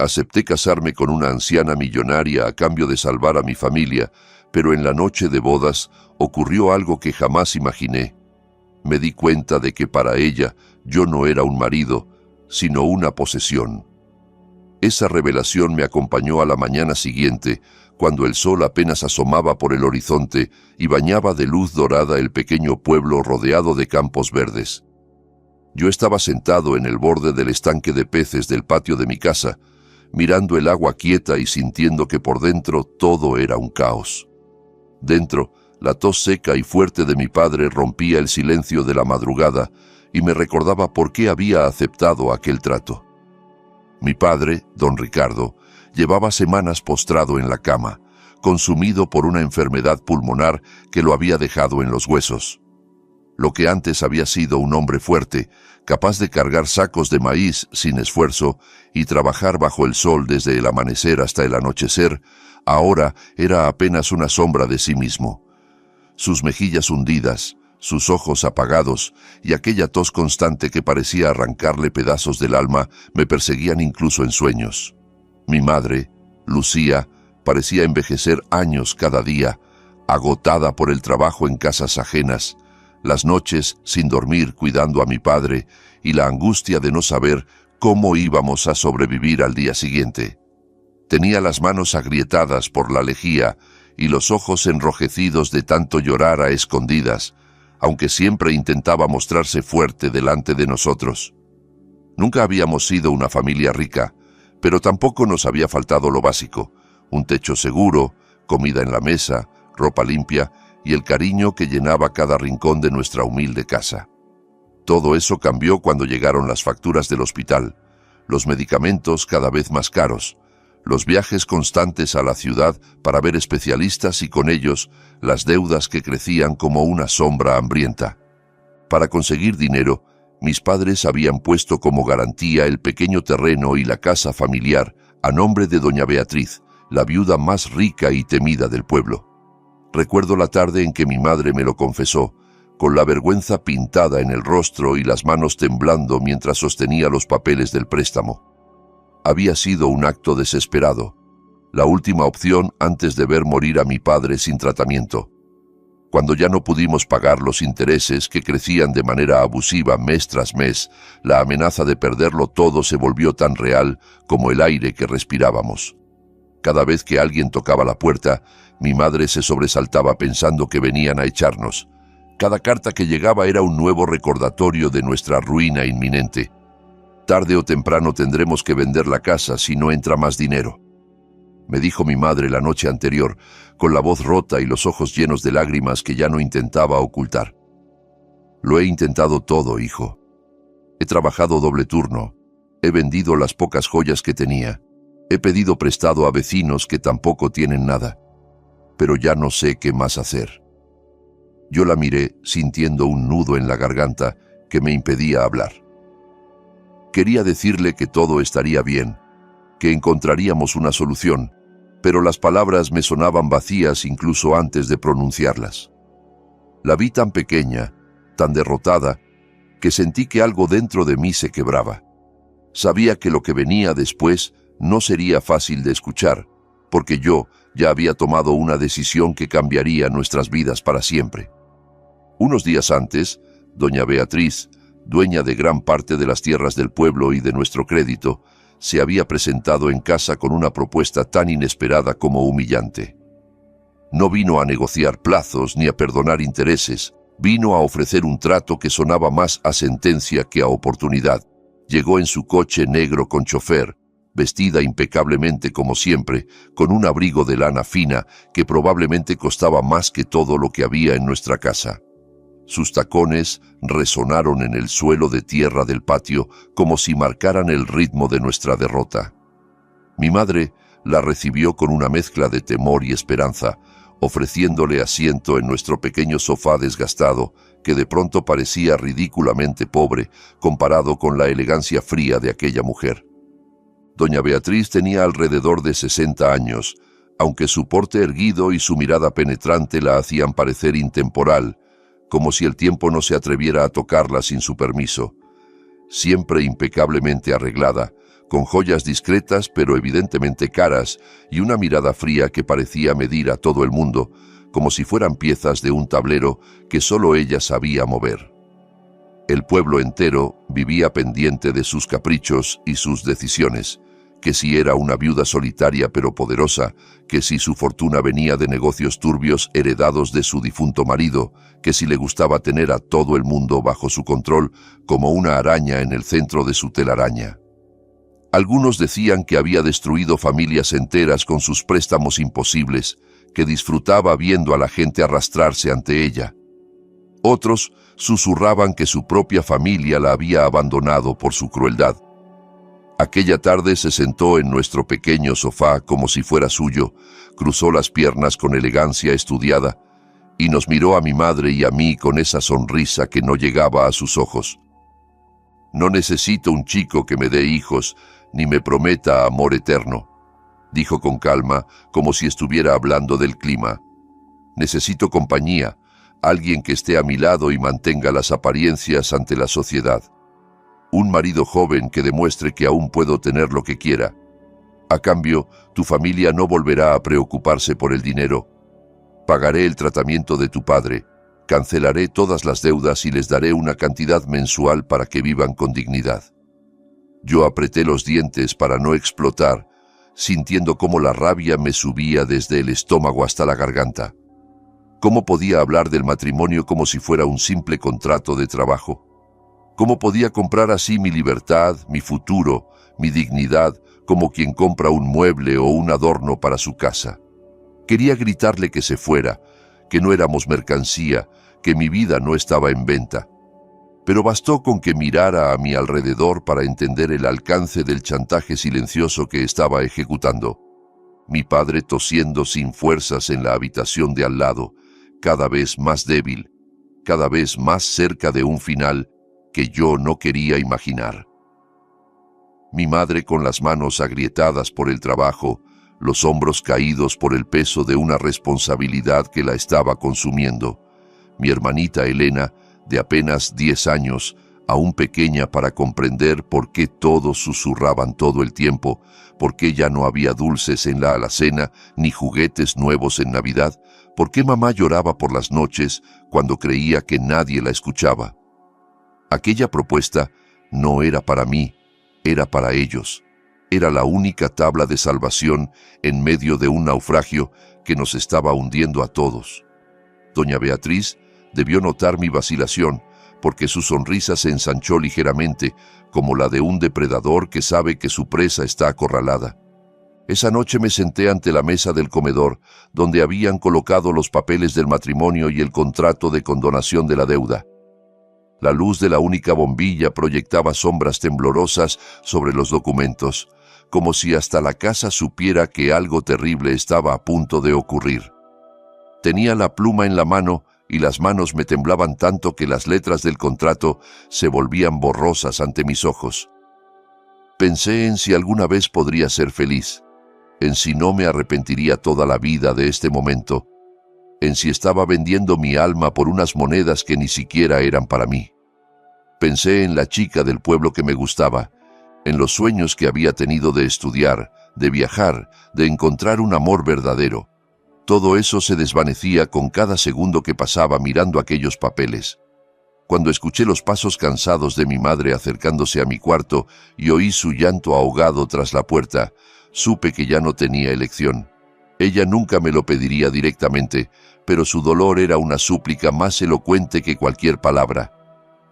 Acepté casarme con una anciana millonaria a cambio de salvar a mi familia, pero en la noche de bodas ocurrió algo que jamás imaginé. Me di cuenta de que para ella yo no era un marido, sino una posesión. Esa revelación me acompañó a la mañana siguiente, cuando el sol apenas asomaba por el horizonte y bañaba de luz dorada el pequeño pueblo rodeado de campos verdes. Yo estaba sentado en el borde del estanque de peces del patio de mi casa, mirando el agua quieta y sintiendo que por dentro todo era un caos. Dentro, la tos seca y fuerte de mi padre rompía el silencio de la madrugada y me recordaba por qué había aceptado aquel trato. Mi padre, don Ricardo, llevaba semanas postrado en la cama, consumido por una enfermedad pulmonar que lo había dejado en los huesos. Lo que antes había sido un hombre fuerte, capaz de cargar sacos de maíz sin esfuerzo y trabajar bajo el sol desde el amanecer hasta el anochecer, ahora era apenas una sombra de sí mismo. Sus mejillas hundidas, sus ojos apagados y aquella tos constante que parecía arrancarle pedazos del alma me perseguían incluso en sueños. Mi madre, Lucía, parecía envejecer años cada día, agotada por el trabajo en casas ajenas, las noches sin dormir cuidando a mi padre y la angustia de no saber cómo íbamos a sobrevivir al día siguiente. Tenía las manos agrietadas por la lejía y los ojos enrojecidos de tanto llorar a escondidas, aunque siempre intentaba mostrarse fuerte delante de nosotros. Nunca habíamos sido una familia rica, pero tampoco nos había faltado lo básico: un techo seguro, comida en la mesa, ropa limpia y el cariño que llenaba cada rincón de nuestra humilde casa. Todo eso cambió cuando llegaron las facturas del hospital, los medicamentos cada vez más caros, los viajes constantes a la ciudad para ver especialistas y con ellos las deudas que crecían como una sombra hambrienta. Para conseguir dinero, mis padres habían puesto como garantía el pequeño terreno y la casa familiar a nombre de doña Beatriz, la viuda más rica y temida del pueblo. Recuerdo la tarde en que mi madre me lo confesó, con la vergüenza pintada en el rostro y las manos temblando mientras sostenía los papeles del préstamo. Había sido un acto desesperado, la última opción antes de ver morir a mi padre sin tratamiento. Cuando ya no pudimos pagar los intereses que crecían de manera abusiva mes tras mes, la amenaza de perderlo todo se volvió tan real como el aire que respirábamos. Cada vez que alguien tocaba la puerta, mi madre se sobresaltaba pensando que venían a echarnos. Cada carta que llegaba era un nuevo recordatorio de nuestra ruina inminente. Tarde o temprano tendremos que vender la casa si no entra más dinero, me dijo mi madre la noche anterior, con la voz rota y los ojos llenos de lágrimas que ya no intentaba ocultar. Lo he intentado todo, hijo. He trabajado doble turno, he vendido las pocas joyas que tenía, he pedido prestado a vecinos que tampoco tienen nada, pero ya no sé qué más hacer. Yo la miré sintiendo un nudo en la garganta que me impedía hablar. Quería decirle que todo estaría bien, que encontraríamos una solución, pero las palabras me sonaban vacías incluso antes de pronunciarlas. La vi tan pequeña, tan derrotada, que sentí que algo dentro de mí se quebraba. Sabía que lo que venía después no sería fácil de escuchar, porque yo ya había tomado una decisión que cambiaría nuestras vidas para siempre. Unos días antes, doña Beatriz, dueña de gran parte de las tierras del pueblo y de nuestro crédito, se había presentado en casa con una propuesta tan inesperada como humillante. No vino a negociar plazos ni a perdonar intereses, vino a ofrecer un trato que sonaba más a sentencia que a oportunidad. Llegó en su coche negro con chofer, vestida impecablemente como siempre, con un abrigo de lana fina que probablemente costaba más que todo lo que había en nuestra casa. Sus tacones resonaron en el suelo de tierra del patio como si marcaran el ritmo de nuestra derrota. Mi madre la recibió con una mezcla de temor y esperanza, ofreciéndole asiento en nuestro pequeño sofá desgastado, que de pronto parecía ridículamente pobre comparado con la elegancia fría de aquella mujer. Doña Beatriz tenía alrededor de 60 años, aunque su porte erguido y su mirada penetrante la hacían parecer intemporal, como si el tiempo no se atreviera a tocarla sin su permiso. Siempre impecablemente arreglada, con joyas discretas pero evidentemente caras y una mirada fría que parecía medir a todo el mundo, como si fueran piezas de un tablero que solo ella sabía mover. El pueblo entero vivía pendiente de sus caprichos y sus decisiones, que si era una viuda solitaria pero poderosa, que si su fortuna venía de negocios turbios heredados de su difunto marido, que si le gustaba tener a todo el mundo bajo su control como una araña en el centro de su telaraña. Algunos decían que había destruido familias enteras con sus préstamos imposibles, que disfrutaba viendo a la gente arrastrarse ante ella. Otros susurraban que su propia familia la había abandonado por su crueldad. Aquella tarde se sentó en nuestro pequeño sofá como si fuera suyo, cruzó las piernas con elegancia estudiada y nos miró a mi madre y a mí con esa sonrisa que no llegaba a sus ojos. «No necesito un chico que me dé hijos ni me prometa amor eterno», dijo con calma, como si estuviera hablando del clima. «Necesito compañía, alguien que esté a mi lado y mantenga las apariencias ante la sociedad. Un marido joven que demuestre que aún puedo tener lo que quiera. A cambio, tu familia no volverá a preocuparse por el dinero. Pagaré el tratamiento de tu padre, cancelaré todas las deudas y les daré una cantidad mensual para que vivan con dignidad». Yo apreté los dientes para no explotar, sintiendo cómo la rabia me subía desde el estómago hasta la garganta. ¿Cómo podía hablar del matrimonio como si fuera un simple contrato de trabajo? ¿Cómo podía comprar así mi libertad, mi futuro, mi dignidad, como quien compra un mueble o un adorno para su casa? Quería gritarle que se fuera, que no éramos mercancía, que mi vida no estaba en venta. Pero bastó con que mirara a mi alrededor para entender el alcance del chantaje silencioso que estaba ejecutando. Mi padre tosiendo sin fuerzas en la habitación de al lado, cada vez más débil, cada vez más cerca de un final que yo no quería imaginar. Mi madre con las manos agrietadas por el trabajo, los hombros caídos por el peso de una responsabilidad que la estaba consumiendo. Mi hermanita Elena, de apenas 10 años, aún pequeña para comprender por qué todos susurraban todo el tiempo, por qué ya no había dulces en la alacena ni juguetes nuevos en Navidad, por qué mamá lloraba por las noches cuando creía que nadie la escuchaba. Aquella propuesta no era para mí, era para ellos. Era la única tabla de salvación en medio de un naufragio que nos estaba hundiendo a todos. Doña Beatriz debió notar mi vacilación, porque su sonrisa se ensanchó ligeramente, como la de un depredador que sabe que su presa está acorralada. Esa noche me senté ante la mesa del comedor, donde habían colocado los papeles del matrimonio y el contrato de condonación de la deuda. La luz de la única bombilla proyectaba sombras temblorosas sobre los documentos, como si hasta la casa supiera que algo terrible estaba a punto de ocurrir. Tenía la pluma en la mano y las manos me temblaban tanto que las letras del contrato se volvían borrosas ante mis ojos. Pensé en si alguna vez podría ser feliz, en si no me arrepentiría toda la vida de este momento, en si estaba vendiendo mi alma por unas monedas que ni siquiera eran para mí. Pensé en la chica del pueblo que me gustaba, en los sueños que había tenido de estudiar, de viajar, de encontrar un amor verdadero. Todo eso se desvanecía con cada segundo que pasaba mirando aquellos papeles. Cuando escuché los pasos cansados de mi madre acercándose a mi cuarto y oí su llanto ahogado tras la puerta, supe que ya no tenía elección. Ella nunca me lo pediría directamente, pero su dolor era una súplica más elocuente que cualquier palabra.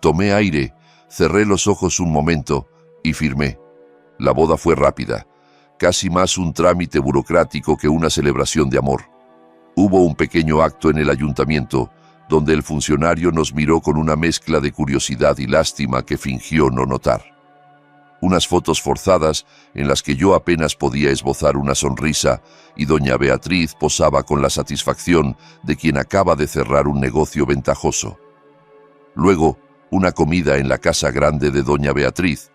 Tomé aire, cerré los ojos un momento y firmé. La boda fue rápida, casi más un trámite burocrático que una celebración de amor. Hubo un pequeño acto en el ayuntamiento, donde el funcionario nos miró con una mezcla de curiosidad y lástima que fingió no notar. Unas fotos forzadas en las que yo apenas podía esbozar una sonrisa y doña Beatriz posaba con la satisfacción de quien acaba de cerrar un negocio ventajoso. Luego, una comida en la casa grande de doña Beatriz,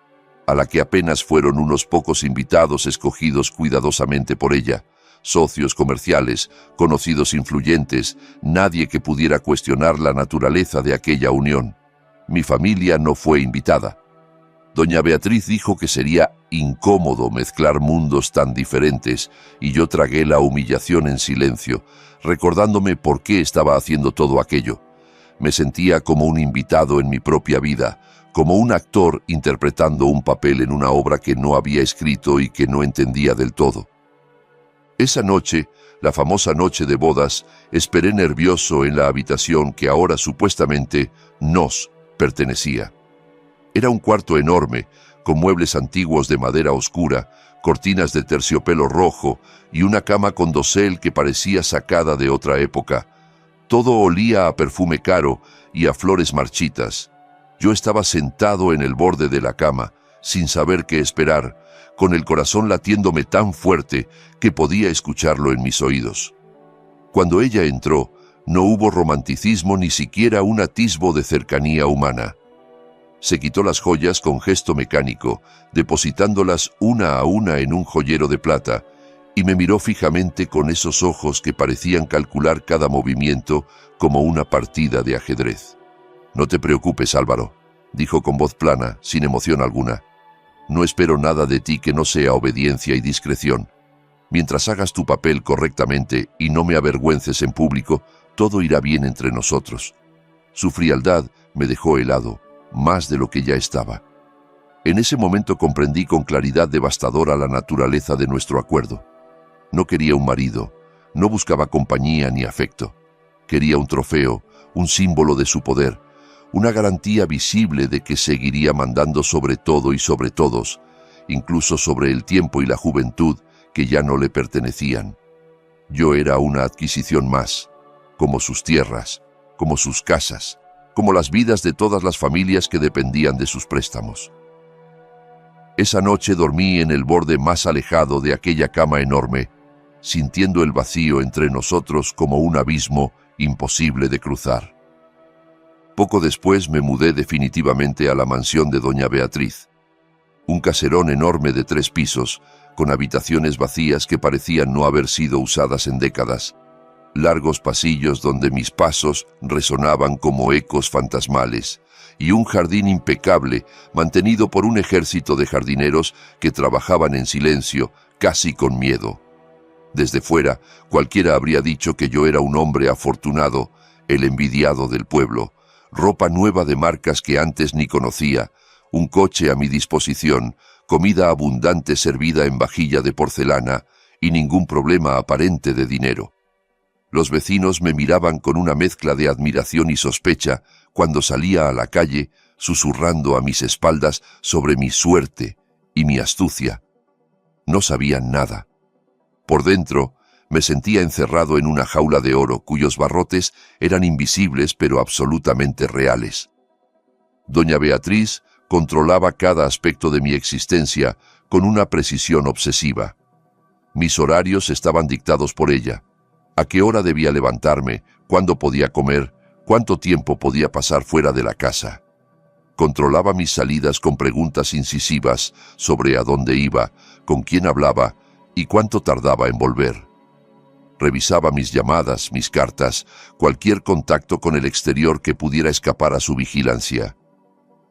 a la que apenas fueron unos pocos invitados escogidos cuidadosamente por ella, socios comerciales, conocidos influyentes, nadie que pudiera cuestionar la naturaleza de aquella unión. Mi familia no fue invitada. Doña Beatriz dijo que sería incómodo mezclar mundos tan diferentes, y yo tragué la humillación en silencio, recordándome por qué estaba haciendo todo aquello. Me sentía como un invitado en mi propia vida, como un actor interpretando un papel en una obra que no había escrito y que no entendía del todo. Esa noche, la famosa noche de bodas, esperé nervioso en la habitación que ahora supuestamente nos pertenecía. Era un cuarto enorme, con muebles antiguos de madera oscura, cortinas de terciopelo rojo y una cama con dosel que parecía sacada de otra época. Todo olía a perfume caro y a flores marchitas. Yo estaba sentado en el borde de la cama, sin saber qué esperar, con el corazón latiéndome tan fuerte que podía escucharlo en mis oídos. Cuando ella entró, no hubo romanticismo ni siquiera un atisbo de cercanía humana. Se quitó las joyas con gesto mecánico, depositándolas una a una en un joyero de plata, y me miró fijamente con esos ojos que parecían calcular cada movimiento como una partida de ajedrez. «No te preocupes, Álvaro», dijo con voz plana, sin emoción alguna. «No espero nada de ti que no sea obediencia y discreción. Mientras hagas tu papel correctamente y no me avergüences en público, todo irá bien entre nosotros». Su frialdad me dejó helado, más de lo que ya estaba. En ese momento comprendí con claridad devastadora la naturaleza de nuestro acuerdo. No quería un marido, no buscaba compañía ni afecto. Quería un trofeo, un símbolo de su poder, una garantía visible de que seguiría mandando sobre todo y sobre todos, incluso sobre el tiempo y la juventud que ya no le pertenecían. Yo era una adquisición más, como sus tierras, como sus casas, como las vidas de todas las familias que dependían de sus préstamos. Esa noche dormí en el borde más alejado de aquella cama enorme, sintiendo el vacío entre nosotros como un abismo imposible de cruzar. Poco después me mudé definitivamente a la mansión de doña Beatriz, un caserón enorme de 3 pisos, con habitaciones vacías que parecían no haber sido usadas en décadas, largos pasillos donde mis pasos resonaban como ecos fantasmales, y un jardín impecable mantenido por un ejército de jardineros que trabajaban en silencio, casi con miedo. Desde fuera, cualquiera habría dicho que yo era un hombre afortunado, el envidiado del pueblo, ropa nueva de marcas que antes ni conocía, un coche a mi disposición, comida abundante servida en vajilla de porcelana y ningún problema aparente de dinero. Los vecinos me miraban con una mezcla de admiración y sospecha cuando salía a la calle, susurrando a mis espaldas sobre mi suerte y mi astucia. No sabían nada. Por dentro, me sentía encerrado en una jaula de oro cuyos barrotes eran invisibles pero absolutamente reales. Doña Beatriz controlaba cada aspecto de mi existencia con una precisión obsesiva. Mis horarios estaban dictados por ella. ¿A qué hora debía levantarme? ¿Cuándo podía comer? ¿Cuánto tiempo podía pasar fuera de la casa? Controlaba mis salidas con preguntas incisivas sobre a dónde iba, con quién hablaba y cuánto tardaba en volver. Revisaba mis llamadas, mis cartas, cualquier contacto con el exterior que pudiera escapar a su vigilancia.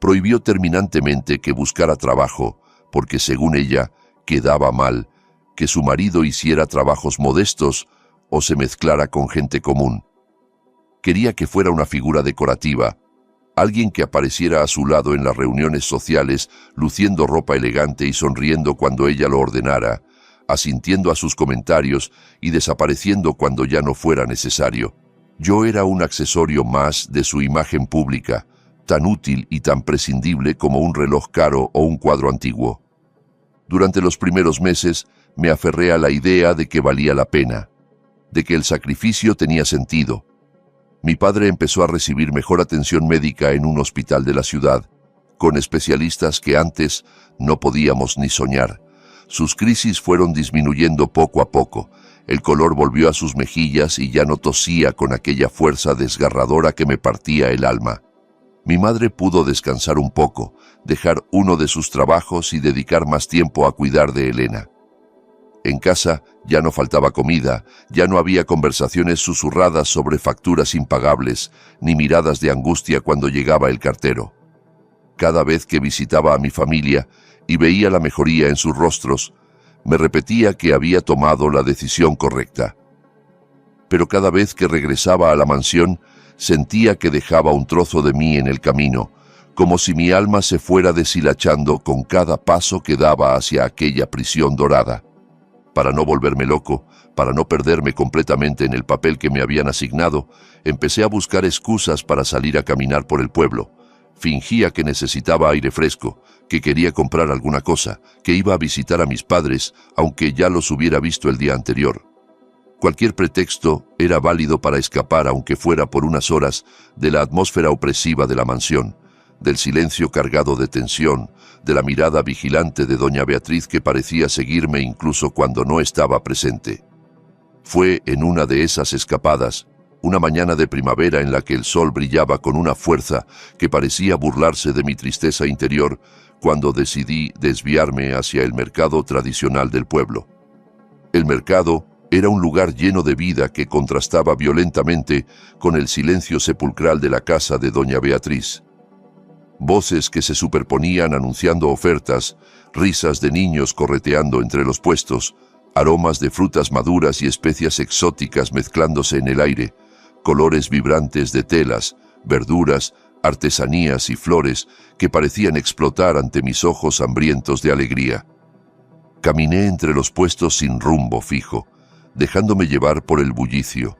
Prohibió terminantemente que buscara trabajo, porque según ella, quedaba mal que su marido hiciera trabajos modestos o se mezclara con gente común. Quería que fuera una figura decorativa, alguien que apareciera a su lado en las reuniones sociales, luciendo ropa elegante y sonriendo cuando ella lo ordenara, asintiendo a sus comentarios y desapareciendo cuando ya no fuera necesario. Yo era un accesorio más de su imagen pública, tan útil y tan prescindible como un reloj caro o un cuadro antiguo. Durante los primeros meses me aferré a la idea de que valía la pena, de que el sacrificio tenía sentido. Mi padre empezó a recibir mejor atención médica en un hospital de la ciudad, con especialistas que antes no podíamos ni soñar. Sus crisis fueron disminuyendo poco a poco. El color volvió a sus mejillas y ya no tosía con aquella fuerza desgarradora que me partía el alma. Mi madre pudo descansar un poco, dejar uno de sus trabajos y dedicar más tiempo a cuidar de Elena. En casa ya no faltaba comida, ya no había conversaciones susurradas sobre facturas impagables, ni miradas de angustia cuando llegaba el cartero. Cada vez que visitaba a mi familia y veía la mejoría en sus rostros, me repetía que había tomado la decisión correcta. Pero cada vez que regresaba a la mansión, sentía que dejaba un trozo de mí en el camino, como si mi alma se fuera deshilachando con cada paso que daba hacia aquella prisión dorada. Para no volverme loco, para no perderme completamente en el papel que me habían asignado, empecé a buscar excusas para salir a caminar por el pueblo. Fingía que necesitaba aire fresco, que quería comprar alguna cosa, que iba a visitar a mis padres, aunque ya los hubiera visto el día anterior. Cualquier pretexto era válido para escapar, aunque fuera por unas horas, de la atmósfera opresiva de la mansión, del silencio cargado de tensión, de la mirada vigilante de doña Beatriz que parecía seguirme incluso cuando no estaba presente. Fue en una de esas escapadas, una mañana de primavera en la que el sol brillaba con una fuerza que parecía burlarse de mi tristeza interior, cuando decidí desviarme hacia el mercado tradicional del pueblo. El mercado era un lugar lleno de vida que contrastaba violentamente con el silencio sepulcral de la casa de doña Beatriz. Voces que se superponían anunciando ofertas, risas de niños correteando entre los puestos, aromas de frutas maduras y especias exóticas mezclándose en el aire, colores vibrantes de telas, verduras, artesanías y flores que parecían explotar ante mis ojos hambrientos de alegría. Caminé entre los puestos sin rumbo fijo, dejándome llevar por el bullicio,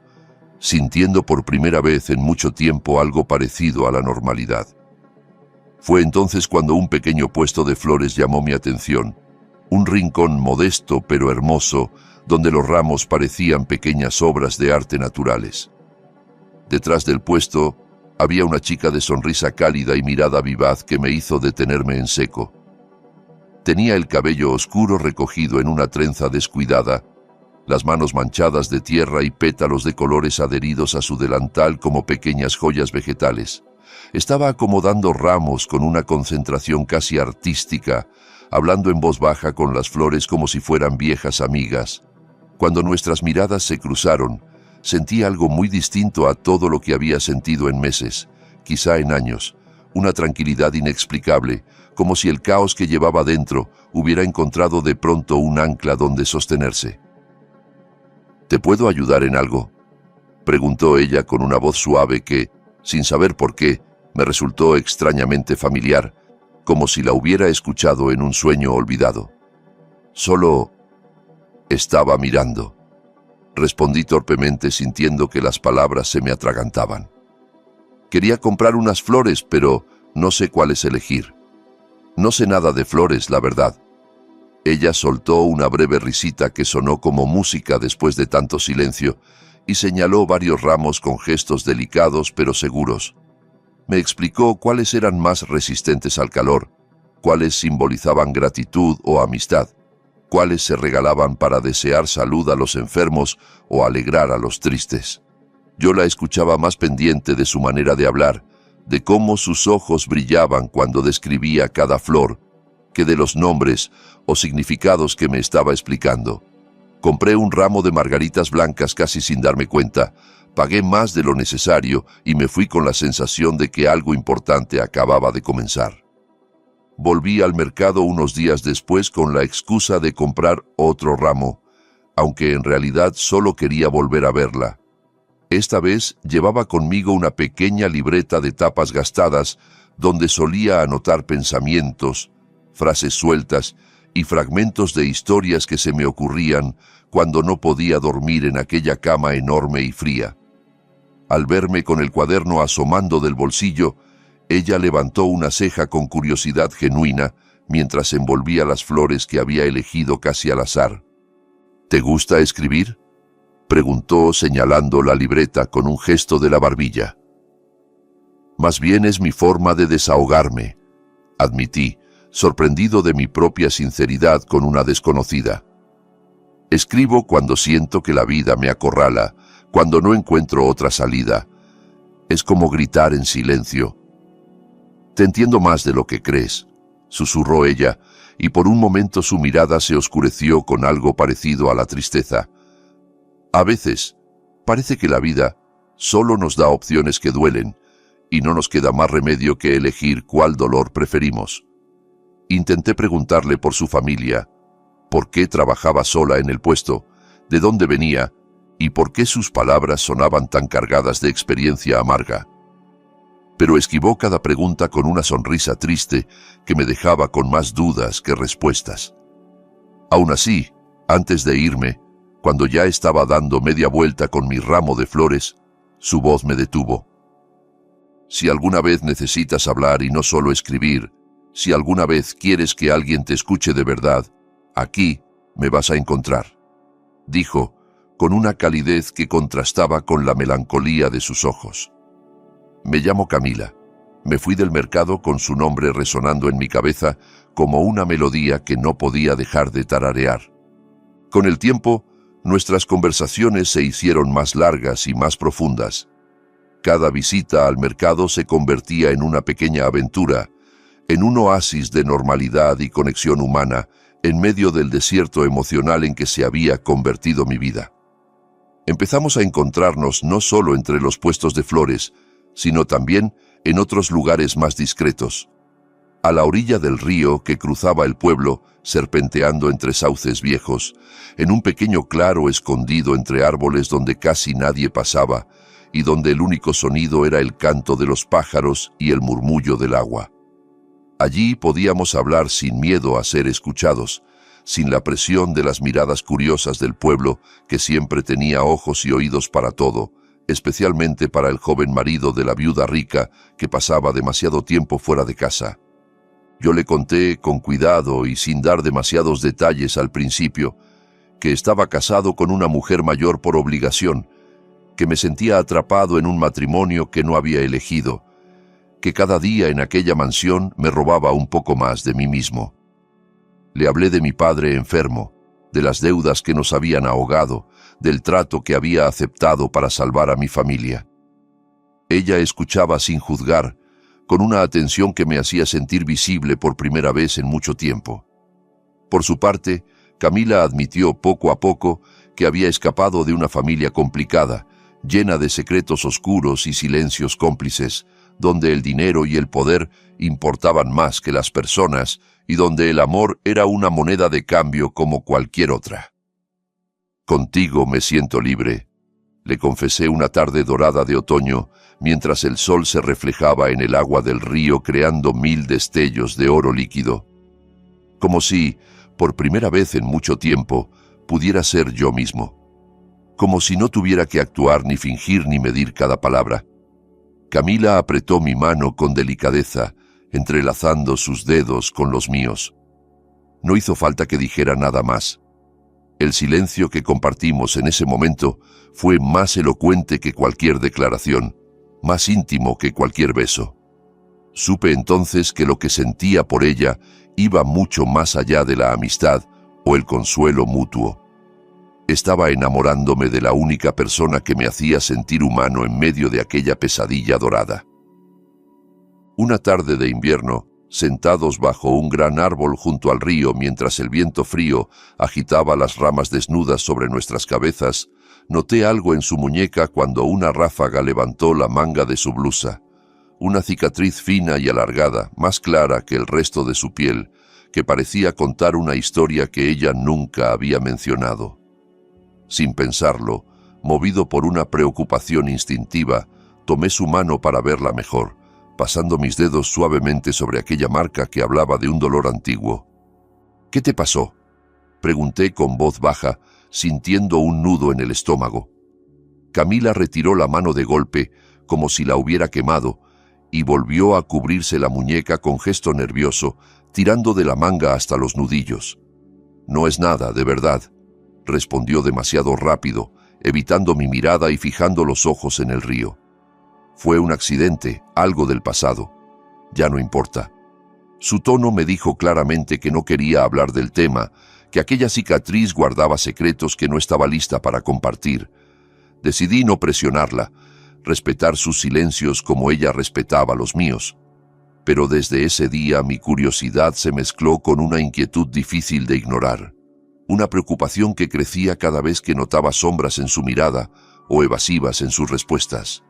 sintiendo por primera vez en mucho tiempo algo parecido a la normalidad. Fue entonces cuando un pequeño puesto de flores llamó mi atención, un rincón modesto pero hermoso, donde los ramos parecían pequeñas obras de arte naturales. Detrás del puesto había una chica de sonrisa cálida y mirada vivaz que me hizo detenerme en seco. Tenía el cabello oscuro recogido en una trenza descuidada, las manos manchadas de tierra y pétalos de colores adheridos a su delantal como pequeñas joyas vegetales. Estaba acomodando ramos con una concentración casi artística, hablando en voz baja con las flores como si fueran viejas amigas. Cuando nuestras miradas se cruzaron, sentí algo muy distinto a todo lo que había sentido en meses, quizá en años, una tranquilidad inexplicable, como si el caos que llevaba dentro hubiera encontrado de pronto un ancla donde sostenerse. ¿Te puedo ayudar en algo?, preguntó ella con una voz suave que, sin saber por qué, me resultó extrañamente familiar, como si la hubiera escuchado en un sueño olvidado. Solo estaba mirando, respondí torpemente sintiendo que las palabras se me atragantaban. Quería comprar unas flores, pero no sé cuáles elegir. No sé nada de flores, la verdad. Ella soltó una breve risita que sonó como música después de tanto silencio y señaló varios ramos con gestos delicados pero seguros. Me explicó cuáles eran más resistentes al calor, cuáles simbolizaban gratitud o amistad, cuáles se regalaban para desear salud a los enfermos o alegrar a los tristes. Yo la escuchaba más pendiente de su manera de hablar, de cómo sus ojos brillaban cuando describía cada flor, que de los nombres o significados que me estaba explicando. Compré un ramo de margaritas blancas casi sin darme cuenta, pagué más de lo necesario y me fui con la sensación de que algo importante acababa de comenzar. Volví al mercado unos días después con la excusa de comprar otro ramo, aunque en realidad solo quería volver a verla. Esta vez llevaba conmigo una pequeña libreta de tapas gastadas donde solía anotar pensamientos, frases sueltas y fragmentos de historias que se me ocurrían cuando no podía dormir en aquella cama enorme y fría. Al verme con el cuaderno asomando del bolsillo, ella levantó una ceja con curiosidad genuina mientras envolvía las flores que había elegido casi al azar. ¿Te gusta escribir?, preguntó señalando la libreta con un gesto de la barbilla. Más bien es mi forma de desahogarme, admití, sorprendido de mi propia sinceridad con una desconocida. Escribo cuando siento que la vida me acorrala, cuando no encuentro otra salida. Es como gritar en silencio. Te entiendo más de lo que crees, susurró ella, y por un momento su mirada se oscureció con algo parecido a la tristeza. A veces, parece que la vida solo nos da opciones que duelen, y no nos queda más remedio que elegir cuál dolor preferimos. Intenté preguntarle por su familia, por qué trabajaba sola en el puesto, de dónde venía y por qué sus palabras sonaban tan cargadas de experiencia amarga. Pero esquivó cada pregunta con una sonrisa triste que me dejaba con más dudas que respuestas. Aún así, antes de irme, cuando ya estaba dando media vuelta con mi ramo de flores, su voz me detuvo. Si alguna vez necesitas hablar y no solo escribir, si alguna vez quieres que alguien te escuche de verdad, aquí me vas a encontrar, dijo, con una calidez que contrastaba con la melancolía de sus ojos. Me llamo Camila. Me fui del mercado con su nombre resonando en mi cabeza como una melodía que no podía dejar de tararear. Con el tiempo, nuestras conversaciones se hicieron más largas y más profundas. Cada visita al mercado se convertía en una pequeña aventura, en un oasis de normalidad y conexión humana en medio del desierto emocional en que se había convertido mi vida. Empezamos a encontrarnos no solo entre los puestos de flores, sino también en otros lugares más discretos. A la orilla del río que cruzaba el pueblo, serpenteando entre sauces viejos, en un pequeño claro escondido entre árboles donde casi nadie pasaba y donde el único sonido era el canto de los pájaros y el murmullo del agua. Allí podíamos hablar sin miedo a ser escuchados, sin la presión de las miradas curiosas del pueblo que siempre tenía ojos y oídos para todo, especialmente para el joven marido de la viuda rica que pasaba demasiado tiempo fuera de casa. Yo le conté con cuidado y sin dar demasiados detalles al principio que estaba casado con una mujer mayor por obligación, que me sentía atrapado en un matrimonio que no había elegido, que cada día en aquella mansión me robaba un poco más de mí mismo. Le hablé de mi padre enfermo, de las deudas que nos habían ahogado, del trato que había aceptado para salvar a mi familia. Ella escuchaba sin juzgar, con una atención que me hacía sentir visible por primera vez en mucho tiempo. Por su parte, Camila admitió poco a poco que había escapado de una familia complicada, llena de secretos oscuros y silencios cómplices, donde el dinero y el poder importaban más que las personas y donde el amor era una moneda de cambio como cualquier otra. «Contigo me siento libre», le confesé una tarde dorada de otoño, mientras el sol se reflejaba en el agua del río creando 1000 destellos de oro líquido. Como si, por primera vez en mucho tiempo, pudiera ser yo mismo. Como si no tuviera que actuar ni fingir ni medir cada palabra. Camila apretó mi mano con delicadeza, entrelazando sus dedos con los míos. No hizo falta que dijera nada más. El silencio que compartimos en ese momento fue más elocuente que cualquier declaración, más íntimo que cualquier beso. Supe entonces que lo que sentía por ella iba mucho más allá de la amistad o el consuelo mutuo. Estaba enamorándome de la única persona que me hacía sentir humano en medio de aquella pesadilla dorada. Una tarde de invierno, sentados bajo un gran árbol junto al río mientras el viento frío agitaba las ramas desnudas sobre nuestras cabezas, noté algo en su muñeca cuando una ráfaga levantó la manga de su blusa, una cicatriz fina y alargada, más clara que el resto de su piel, que parecía contar una historia que ella nunca había mencionado. Sin pensarlo, movido por una preocupación instintiva, tomé su mano para verla mejor, pasando mis dedos suavemente sobre aquella marca que hablaba de un dolor antiguo. «¿Qué te pasó?», pregunté con voz baja, sintiendo un nudo en el estómago. Camila retiró la mano de golpe, como si la hubiera quemado, y volvió a cubrirse la muñeca con gesto nervioso, tirando de la manga hasta los nudillos. «No es nada, de verdad», respondió demasiado rápido, evitando mi mirada y fijando los ojos en el río. «Fue un accidente, algo del pasado. Ya no importa». Su tono me dijo claramente que no quería hablar del tema, que aquella cicatriz guardaba secretos que no estaba lista para compartir. Decidí no presionarla, respetar sus silencios como ella respetaba los míos. Pero desde ese día mi curiosidad se mezcló con una inquietud difícil de ignorar. Una preocupación que crecía cada vez que notaba sombras en su mirada o evasivas en sus respuestas.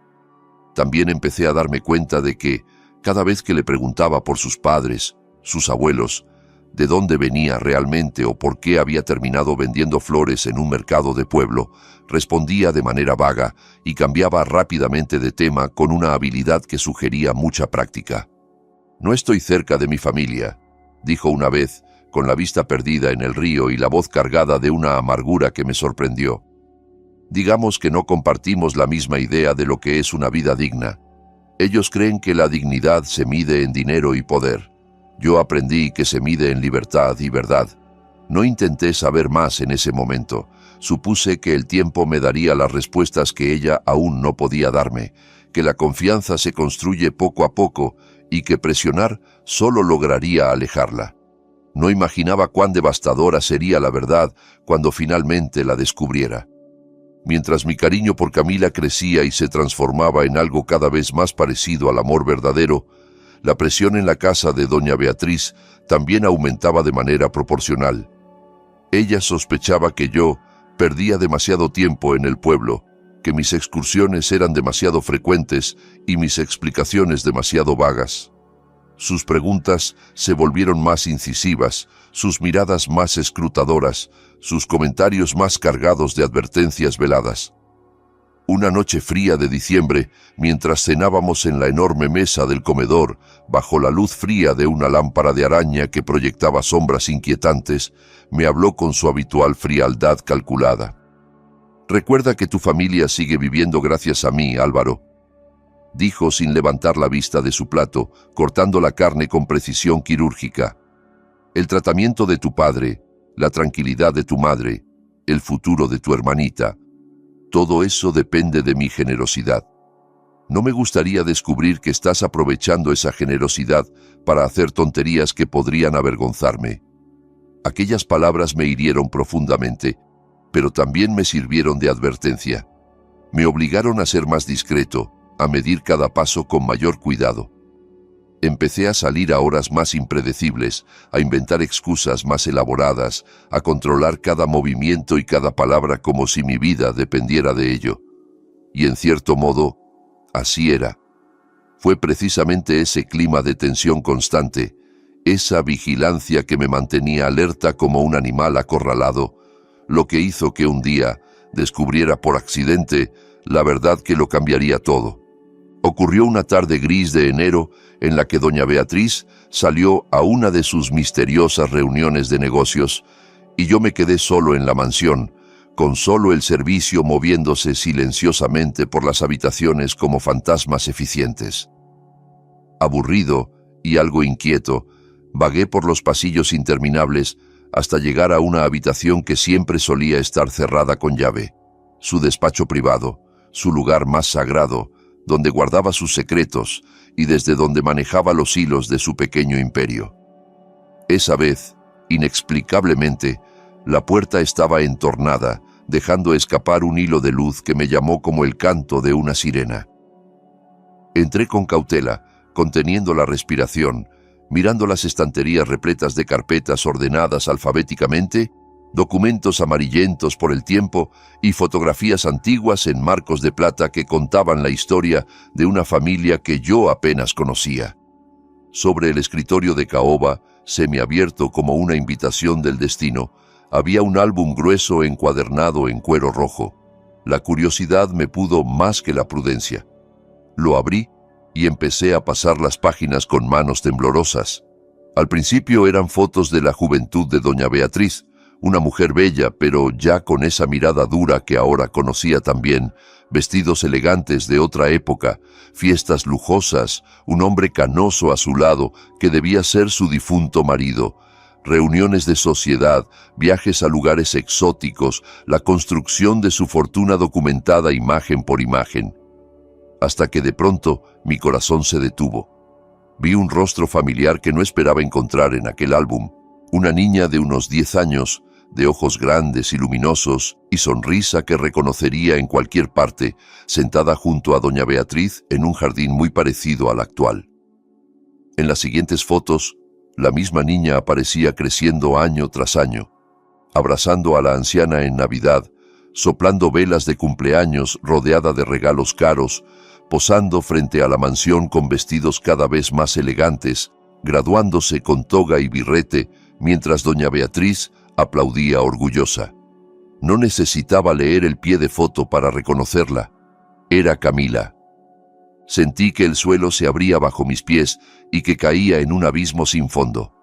También empecé a darme cuenta de que, cada vez que le preguntaba por sus padres, sus abuelos, de dónde venía realmente o por qué había terminado vendiendo flores en un mercado de pueblo, respondía de manera vaga y cambiaba rápidamente de tema con una habilidad que sugería mucha práctica. «No estoy cerca de mi familia», dijo una vez, con la vista perdida en el río y la voz cargada de una amargura que me sorprendió. Digamos que no compartimos la misma idea de lo que es una vida digna. Ellos creen que la dignidad se mide en dinero y poder. Yo aprendí que se mide en libertad y verdad. No intenté saber más en ese momento. Supuse que el tiempo me daría las respuestas que ella aún no podía darme, que la confianza se construye poco a poco y que presionar solo lograría alejarla. No imaginaba cuán devastadora sería la verdad cuando finalmente la descubriera. Mientras mi cariño por Camila crecía y se transformaba en algo cada vez más parecido al amor verdadero, la presión en la casa de doña Beatriz también aumentaba de manera proporcional. Ella sospechaba que yo perdía demasiado tiempo en el pueblo, que mis excursiones eran demasiado frecuentes y mis explicaciones demasiado vagas. Sus preguntas se volvieron más incisivas, sus miradas más escrutadoras, sus comentarios más cargados de advertencias veladas. Una noche fría de diciembre, mientras cenábamos en la enorme mesa del comedor, bajo la luz fría de una lámpara de araña que proyectaba sombras inquietantes, me habló con su habitual frialdad calculada. «Recuerda que tu familia sigue viviendo gracias a mí, Álvaro», dijo sin levantar la vista de su plato, cortando la carne con precisión quirúrgica. «El tratamiento de tu padre, la tranquilidad de tu madre, el futuro de tu hermanita, todo eso depende de mi generosidad. No me gustaría descubrir que estás aprovechando esa generosidad para hacer tonterías que podrían avergonzarme». Aquellas palabras me hirieron profundamente, pero también me sirvieron de advertencia. Me obligaron a ser más discreto, a medir cada paso con mayor cuidado. Empecé a salir a horas más impredecibles, a inventar excusas más elaboradas, a controlar cada movimiento y cada palabra como si mi vida dependiera de ello. Y en cierto modo, así era. Fue precisamente ese clima de tensión constante, esa vigilancia que me mantenía alerta como un animal acorralado, lo que hizo que un día descubriera por accidente la verdad que lo cambiaría todo. Ocurrió una tarde gris de enero en la que doña Beatriz salió a una de sus misteriosas reuniones de negocios y yo me quedé solo en la mansión, con solo el servicio moviéndose silenciosamente por las habitaciones como fantasmas eficientes. Aburrido y algo inquieto, vagué por los pasillos interminables hasta llegar a una habitación que siempre solía estar cerrada con llave, su despacho privado, su lugar más sagrado, donde guardaba sus secretos y desde donde manejaba los hilos de su pequeño imperio. Esa vez, inexplicablemente, la puerta estaba entornada, dejando escapar un hilo de luz que me llamó como el canto de una sirena. Entré con cautela, conteniendo la respiración, mirando las estanterías repletas de carpetas ordenadas alfabéticamente, documentos amarillentos por el tiempo y fotografías antiguas en marcos de plata que contaban la historia de una familia que yo apenas conocía. Sobre el escritorio de caoba, semiabierto como una invitación del destino, había un álbum grueso encuadernado en cuero rojo. La curiosidad me pudo más que la prudencia. Lo abrí y empecé a pasar las páginas con manos temblorosas. Al principio eran fotos de la juventud de doña Beatriz, una mujer bella, pero ya con esa mirada dura que ahora conocía también, vestidos elegantes de otra época, fiestas lujosas, un hombre canoso a su lado que debía ser su difunto marido, reuniones de sociedad, viajes a lugares exóticos, la construcción de su fortuna documentada imagen por imagen. Hasta que de pronto mi corazón se detuvo. Vi un rostro familiar que no esperaba encontrar en aquel álbum, una niña de unos 10 años, de ojos grandes y luminosos y sonrisa que reconocería en cualquier parte, sentada junto a doña Beatriz en un jardín muy parecido al actual. En las siguientes fotos, la misma niña aparecía creciendo año tras año, abrazando a la anciana en Navidad, soplando velas de cumpleaños rodeada de regalos caros, posando frente a la mansión con vestidos cada vez más elegantes, graduándose con toga y birrete, mientras doña Beatriz aplaudía orgullosa. No necesitaba leer el pie de foto para reconocerla. Era Camila. Sentí que el suelo se abría bajo mis pies y que caía en un abismo sin fondo.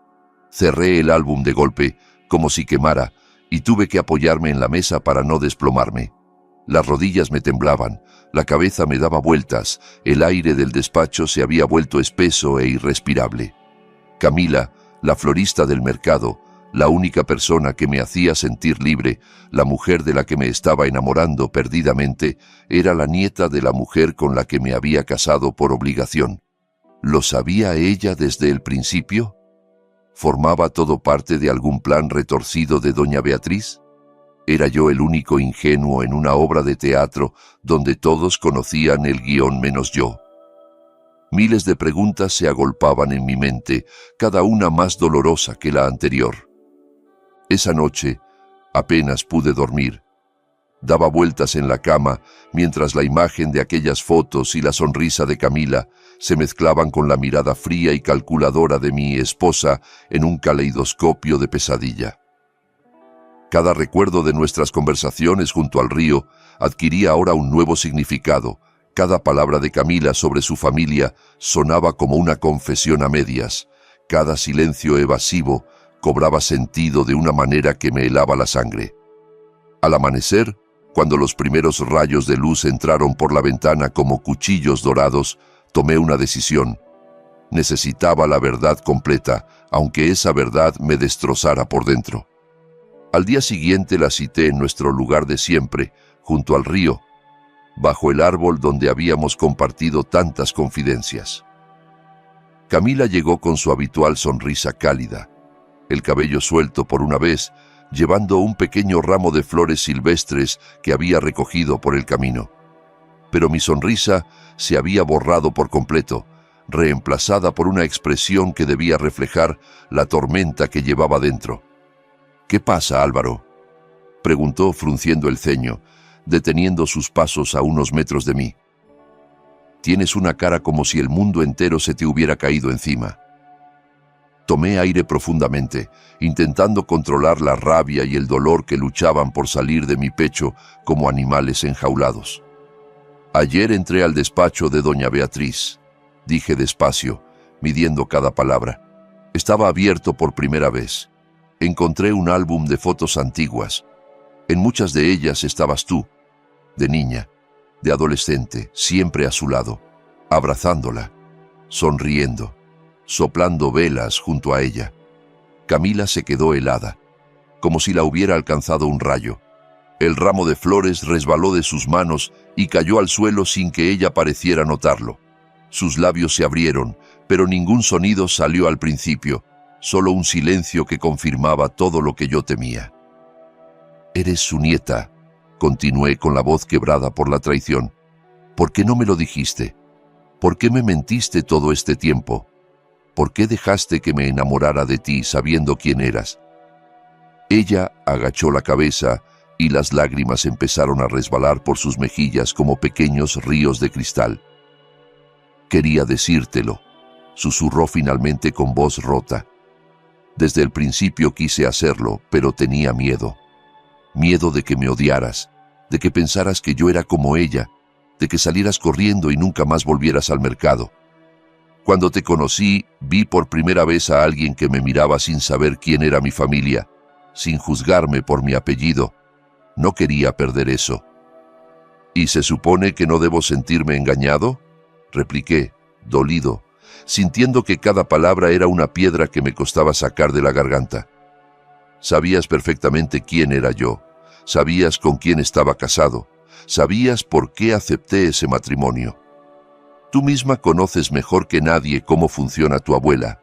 Cerré el álbum de golpe, como si quemara, y tuve que apoyarme en la mesa para no desplomarme. Las rodillas me temblaban, la cabeza me daba vueltas, el aire del despacho se había vuelto espeso e irrespirable. Camila, la florista del mercado, la única persona que me hacía sentir libre, la mujer de la que me estaba enamorando perdidamente, era la nieta de la mujer con la que me había casado por obligación. ¿Lo sabía ella desde el principio? ¿Formaba todo parte de algún plan retorcido de doña Beatriz? ¿Era yo el único ingenuo en una obra de teatro donde todos conocían el guión menos yo? Miles de preguntas se agolpaban en mi mente, cada una más dolorosa que la anterior. Esa noche apenas pude dormir. Daba vueltas en la cama mientras la imagen de aquellas fotos y la sonrisa de Camila se mezclaban con la mirada fría y calculadora de mi esposa en un caleidoscopio de pesadilla. Cada recuerdo de nuestras conversaciones junto al río adquiría ahora un nuevo significado. Cada palabra de Camila sobre su familia sonaba como una confesión a medias. Cada silencio evasivo cobraba sentido de una manera que me helaba la sangre. Al amanecer, cuando los primeros rayos de luz entraron por la ventana como cuchillos dorados, tomé una decisión. Necesitaba la verdad completa, aunque esa verdad me destrozara por dentro. Al día siguiente la cité en nuestro lugar de siempre, junto al río, bajo el árbol donde habíamos compartido tantas confidencias. Camila llegó con su habitual sonrisa cálida, el cabello suelto por una vez, llevando un pequeño ramo de flores silvestres que había recogido por el camino. Pero mi sonrisa se había borrado por completo, reemplazada por una expresión que debía reflejar la tormenta que llevaba dentro. «¿Qué pasa, Álvaro?», preguntó frunciendo el ceño, deteniendo sus pasos a unos metros de mí. «Tienes una cara como si el mundo entero se te hubiera caído encima». Tomé aire profundamente, intentando controlar la rabia y el dolor que luchaban por salir de mi pecho como animales enjaulados. «Ayer entré al despacho de doña Beatriz», dije despacio, midiendo cada palabra. Estaba abierto por primera vez. Encontré un álbum de fotos antiguas. En muchas de ellas estabas tú, de niña, de adolescente, siempre a su lado, abrazándola, sonriendo, soplando velas junto a ella. Camila se quedó helada, como si la hubiera alcanzado un rayo. El ramo de flores resbaló de sus manos y cayó al suelo sin que ella pareciera notarlo. Sus labios se abrieron, pero ningún sonido salió al principio, solo un silencio que confirmaba todo lo que yo temía. «Eres su nieta», continué con la voz quebrada por la traición. «¿Por qué no me lo dijiste? ¿Por qué me mentiste todo este tiempo? ¿Por qué dejaste que me enamorara de ti sabiendo quién eras?» Ella agachó la cabeza y las lágrimas empezaron a resbalar por sus mejillas como pequeños ríos de cristal. «Quería decírtelo», susurró finalmente con voz rota. «Desde el principio quise hacerlo, pero tenía miedo. Miedo de que me odiaras, de que pensaras que yo era como ella, de que salieras corriendo y nunca más volvieras al mercado. Cuando te conocí, vi por primera vez a alguien que me miraba sin saber quién era mi familia, sin juzgarme por mi apellido. No quería perder eso». «¿Y se supone que no debo sentirme engañado?», repliqué, dolido, sintiendo que cada palabra era una piedra que me costaba sacar de la garganta. «Sabías perfectamente quién era yo, sabías con quién estaba casado, sabías por qué acepté ese matrimonio. Tú misma conoces mejor que nadie cómo funciona tu abuela.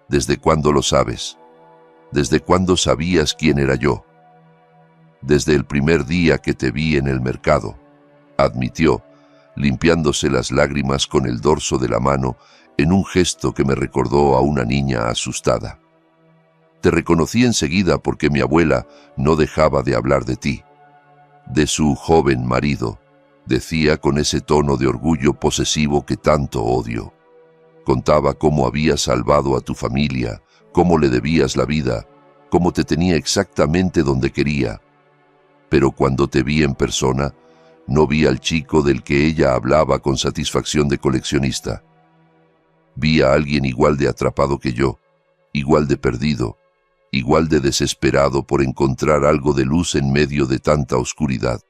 ¿Desde cuándo lo sabes? ¿Desde cuándo sabías quién era yo?» «Desde el primer día que te vi en el mercado», admitió, limpiándose las lágrimas con el dorso de la mano en un gesto que me recordó a una niña asustada. «Te reconocí enseguida porque mi abuela no dejaba de hablar de ti, de su joven marido, decía con ese tono de orgullo posesivo que tanto odio. Contaba cómo habías salvado a tu familia, cómo le debías la vida, cómo te tenía exactamente donde quería. Pero cuando te vi en persona, no vi al chico del que ella hablaba con satisfacción de coleccionista. Vi a alguien igual de atrapado que yo, igual de perdido, igual de desesperado por encontrar algo de luz en medio de tanta oscuridad.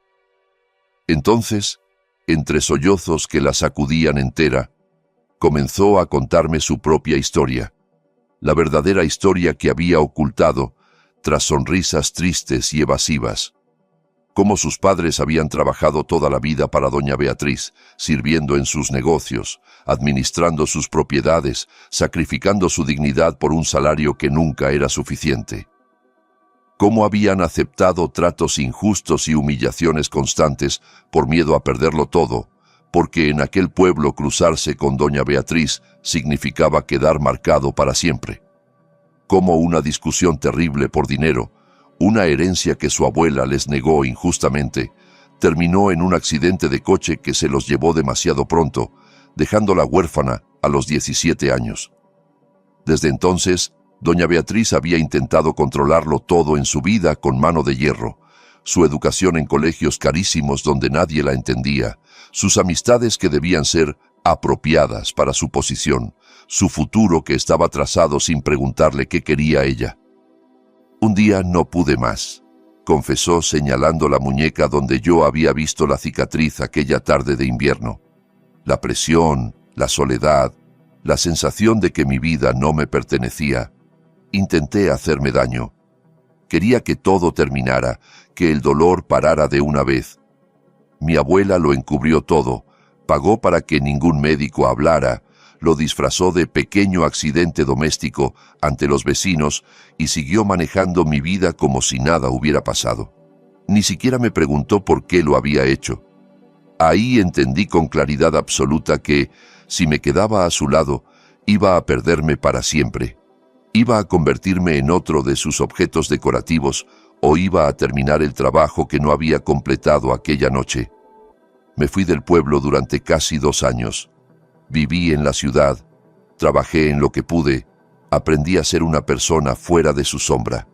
Entonces, entre sollozos que la sacudían entera, comenzó a contarme su propia historia, la verdadera historia que había ocultado tras sonrisas tristes y evasivas. Cómo sus padres habían trabajado toda la vida para doña Beatriz, sirviendo en sus negocios, administrando sus propiedades, sacrificando su dignidad por un salario que nunca era suficiente. Cómo habían aceptado tratos injustos y humillaciones constantes por miedo a perderlo todo, porque en aquel pueblo cruzarse con doña Beatriz significaba quedar marcado para siempre. Cómo una discusión terrible por dinero, una herencia que su abuela les negó injustamente, terminó en un accidente de coche que se los llevó demasiado pronto, dejándola huérfana a los 17 años. Desde entonces, doña Beatriz había intentado controlarlo todo en su vida con mano de hierro, su educación en colegios carísimos donde nadie la entendía, sus amistades que debían ser apropiadas para su posición, su futuro que estaba trazado sin preguntarle qué quería ella. Un día no pude más, confesó señalando la muñeca donde yo había visto la cicatriz aquella tarde de invierno. La presión, la soledad, la sensación de que mi vida no me pertenecía. Intenté hacerme daño. Quería que todo terminara, que el dolor parara de una vez. Mi abuela lo encubrió todo, pagó para que ningún médico hablara, lo disfrazó de pequeño accidente doméstico ante los vecinos y siguió manejando mi vida como si nada hubiera pasado. Ni siquiera me preguntó por qué lo había hecho. Ahí entendí con claridad absoluta que, si me quedaba a su lado, iba a perderme para siempre. Iba a convertirme en otro de sus objetos decorativos o iba a terminar el trabajo que no había completado aquella noche. Me fui del pueblo durante casi 2 años. Viví en la ciudad, trabajé en lo que pude, aprendí a ser una persona fuera de su sombra.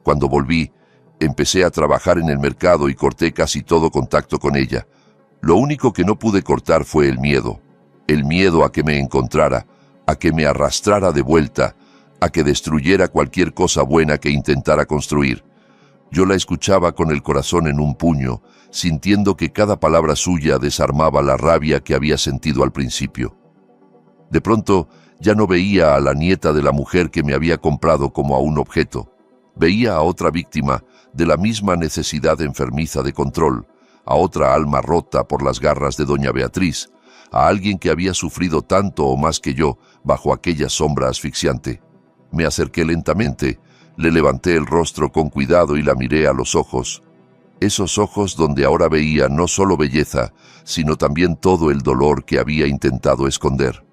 Cuando volví, empecé a trabajar en el mercado y corté casi todo contacto con ella. Lo único que no pude cortar fue el miedo a que me encontrara, a que me arrastrara de vuelta, a que destruyera cualquier cosa buena que intentara construir. Yo la escuchaba con el corazón en un puño, sintiendo que cada palabra suya desarmaba la rabia que había sentido al principio. De pronto, ya no veía a la nieta de la mujer que me había comprado como a un objeto. Veía a otra víctima de la misma necesidad enfermiza de control, a otra alma rota por las garras de doña Beatriz, a alguien que había sufrido tanto o más que yo bajo aquella sombra asfixiante. Me acerqué lentamente, le levanté el rostro con cuidado y la miré a los ojos. Esos ojos donde ahora veía no solo belleza, sino también todo el dolor que había intentado esconder.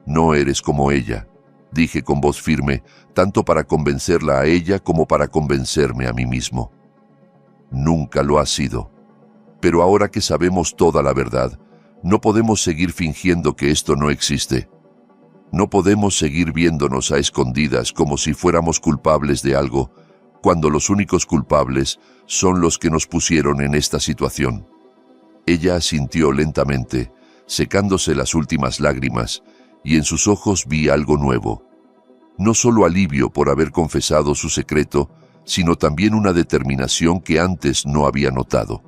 No eres como ella, dije con voz firme, tanto para convencerla a ella como para convencerme a mí mismo. Nunca lo has sido. Pero ahora que sabemos toda la verdad, no podemos seguir fingiendo que esto no existe. No podemos seguir viéndonos a escondidas como si fuéramos culpables de algo, cuando los únicos culpables son los que nos pusieron en esta situación. Ella asintió lentamente, secándose las últimas lágrimas, y en sus ojos vi algo nuevo. No solo alivio por haber confesado su secreto, sino también una determinación que antes no había notado.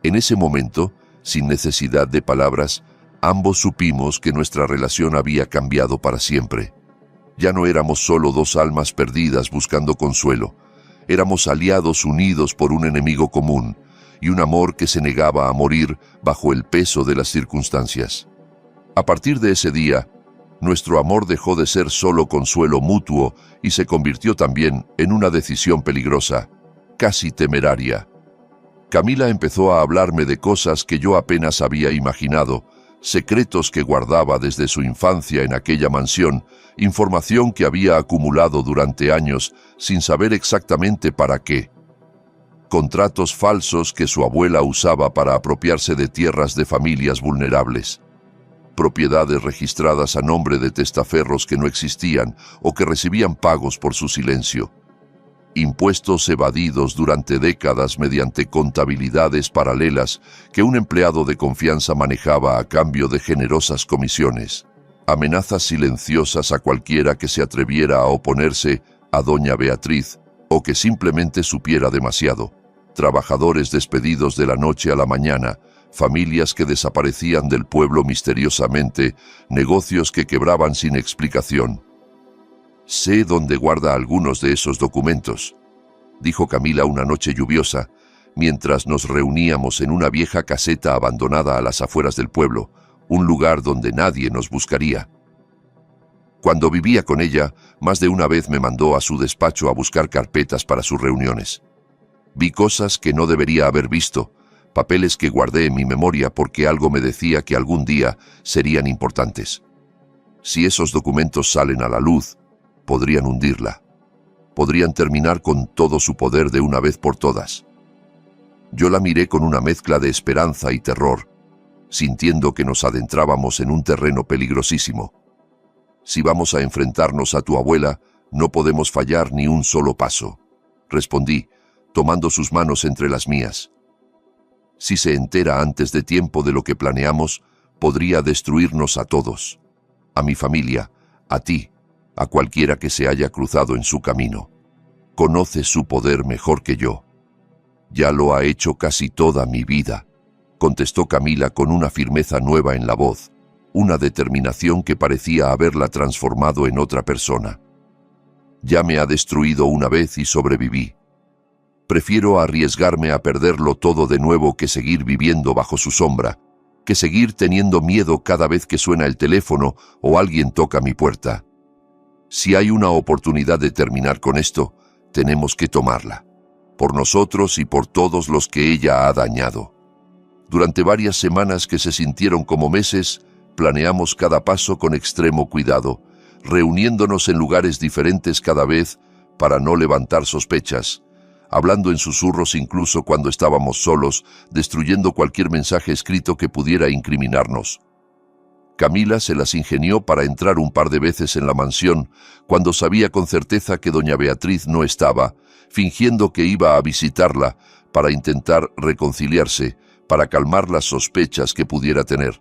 En ese momento, sin necesidad de palabras, ambos supimos que nuestra relación había cambiado para siempre. Ya no éramos solo 2 almas perdidas buscando consuelo, éramos aliados unidos por un enemigo común y un amor que se negaba a morir bajo el peso de las circunstancias. A partir de ese día, nuestro amor dejó de ser solo consuelo mutuo y se convirtió también en una decisión peligrosa, casi temeraria. Camila empezó a hablarme de cosas que yo apenas había imaginado, secretos que guardaba desde su infancia en aquella mansión, información que había acumulado durante años sin saber exactamente para qué. contratos falsos que su abuela usaba para apropiarse de tierras de familias vulnerables, propiedades registradas a nombre de testaferros que no existían o que recibían pagos por su silencio, impuestos evadidos durante décadas mediante contabilidades paralelas que un empleado de confianza manejaba a cambio de generosas comisiones, amenazas silenciosas a cualquiera que se atreviera a oponerse a doña Beatriz o que simplemente supiera demasiado, trabajadores despedidos de la noche a la mañana, familias que desaparecían del pueblo misteriosamente, negocios que quebraban sin explicación. «Sé dónde guarda algunos de esos documentos», dijo Camila una noche lluviosa, mientras nos reuníamos en una vieja caseta abandonada a las afueras del pueblo, un lugar donde nadie nos buscaría. Cuando vivía con ella, más de una vez me mandó a su despacho a buscar carpetas para sus reuniones. Vi cosas que no debería haber visto, papeles que guardé en mi memoria porque algo me decía que algún día serían importantes. Si esos documentos salen a la luz, podrían hundirla. Podrían terminar con todo su poder de una vez por todas. Yo la miré con una mezcla de esperanza y terror, sintiendo que nos adentrábamos en un terreno peligrosísimo. «Si vamos a enfrentarnos a tu abuela, no podemos fallar ni un solo paso», respondí, tomando sus manos entre las mías. «Si se entera antes de tiempo de lo que planeamos, podría destruirnos a todos, a mi familia, a ti, a cualquiera que se haya cruzado en su camino. Conoce su poder mejor que yo». «Ya lo ha hecho casi toda mi vida», contestó Camila con una firmeza nueva en la voz, una determinación que parecía haberla transformado en otra persona. «Ya me ha destruido una vez y sobreviví. Prefiero arriesgarme a perderlo todo de nuevo que seguir viviendo bajo su sombra, que seguir teniendo miedo cada vez que suena el teléfono o alguien toca mi puerta. Si hay una oportunidad de terminar con esto, tenemos que tomarla, por nosotros y por todos los que ella ha dañado». Durante varias semanas que se sintieron como meses, planeamos cada paso con extremo cuidado, reuniéndonos en lugares diferentes cada vez para no levantar sospechas, hablando en susurros incluso cuando estábamos solos, destruyendo cualquier mensaje escrito que pudiera incriminarnos. Camila se las ingenió para entrar un par de veces en la mansión cuando sabía con certeza que doña Beatriz no estaba, fingiendo que iba a visitarla para intentar reconciliarse, para calmar las sospechas que pudiera tener.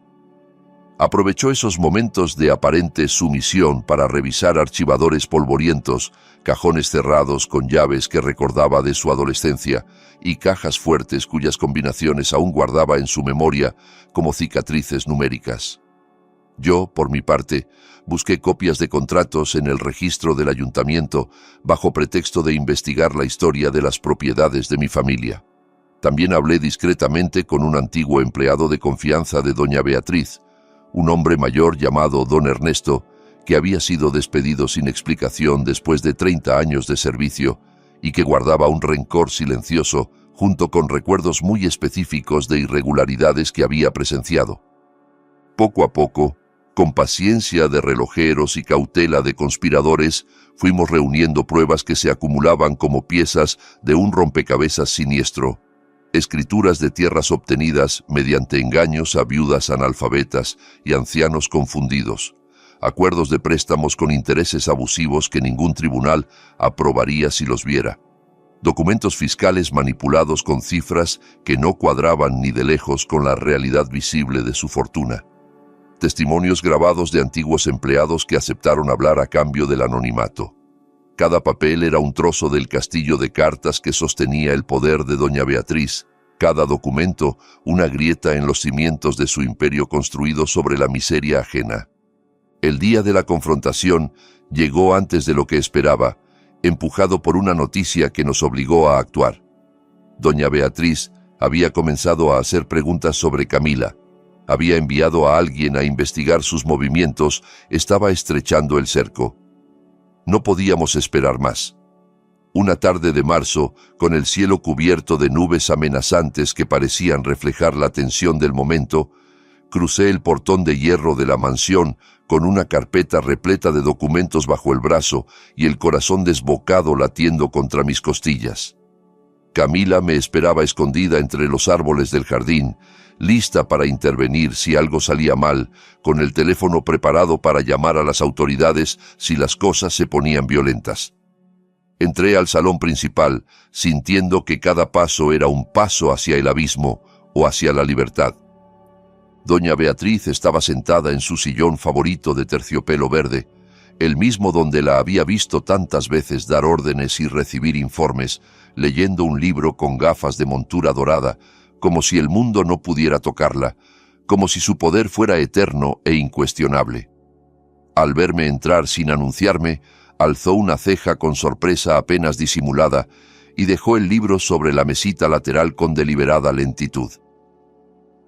Aprovechó esos momentos de aparente sumisión para revisar archivadores polvorientos, cajones cerrados con llaves que recordaba de su adolescencia y cajas fuertes cuyas combinaciones aún guardaba en su memoria como cicatrices numéricas. Yo, por mi parte, busqué copias de contratos en el registro del ayuntamiento bajo pretexto de investigar la historia de las propiedades de mi familia. También hablé discretamente con un antiguo empleado de confianza de doña Beatriz, un hombre mayor llamado don Ernesto, que había sido despedido sin explicación después de 30 años de servicio y que guardaba un rencor silencioso junto con recuerdos muy específicos de irregularidades que había presenciado. Poco a poco, con paciencia de relojeros y cautela de conspiradores, fuimos reuniendo pruebas que se acumulaban como piezas de un rompecabezas siniestro. Escrituras de tierras obtenidas mediante engaños a viudas analfabetas y ancianos confundidos, acuerdos de préstamos con intereses abusivos que ningún tribunal aprobaría si los viera, documentos fiscales manipulados con cifras que no cuadraban ni de lejos con la realidad visible de su fortuna, testimonios grabados de antiguos empleados que aceptaron hablar a cambio del anonimato. Cada papel era un trozo del castillo de cartas que sostenía el poder de doña Beatriz, cada documento una grieta en los cimientos de su imperio construido sobre la miseria ajena. El día de la confrontación llegó antes de lo que esperaba, empujado por una noticia que nos obligó a actuar. Doña Beatriz había comenzado a hacer preguntas sobre Camila, había enviado a alguien a investigar sus movimientos, estaba estrechando el cerco. No podíamos esperar más. Una tarde de marzo, con el cielo cubierto de nubes amenazantes que parecían reflejar la tensión del momento, crucé el portón de hierro de la mansión con una carpeta repleta de documentos bajo el brazo y el corazón desbocado latiendo contra mis costillas. Camila me esperaba escondida entre los árboles del jardín, lista para intervenir si algo salía mal, con el teléfono preparado para llamar a las autoridades si las cosas se ponían violentas. Entré al salón principal, sintiendo que cada paso era un paso hacia el abismo o hacia la libertad. Doña Beatriz estaba sentada en su sillón favorito de terciopelo verde, el mismo donde la había visto tantas veces dar órdenes y recibir informes, leyendo un libro con gafas de montura dorada, como si el mundo no pudiera tocarla, como si su poder fuera eterno e incuestionable. Al verme entrar sin anunciarme, alzó una ceja con sorpresa apenas disimulada y dejó el libro sobre la mesita lateral con deliberada lentitud.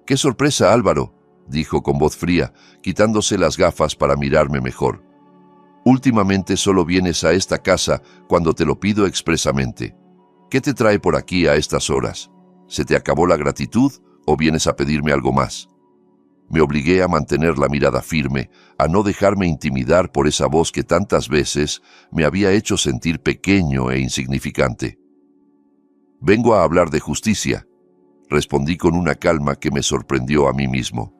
«¡Qué sorpresa, Álvaro!», dijo con voz fría, quitándose las gafas para mirarme mejor. «Últimamente solo vienes a esta casa cuando te lo pido expresamente. ¿Qué te trae por aquí a estas horas? ¿Se te acabó la gratitud o vienes a pedirme algo más?». Me obligué a mantener la mirada firme, a no dejarme intimidar por esa voz que tantas veces me había hecho sentir pequeño e insignificante. «Vengo a hablar de justicia», respondí con una calma que me sorprendió a mí mismo.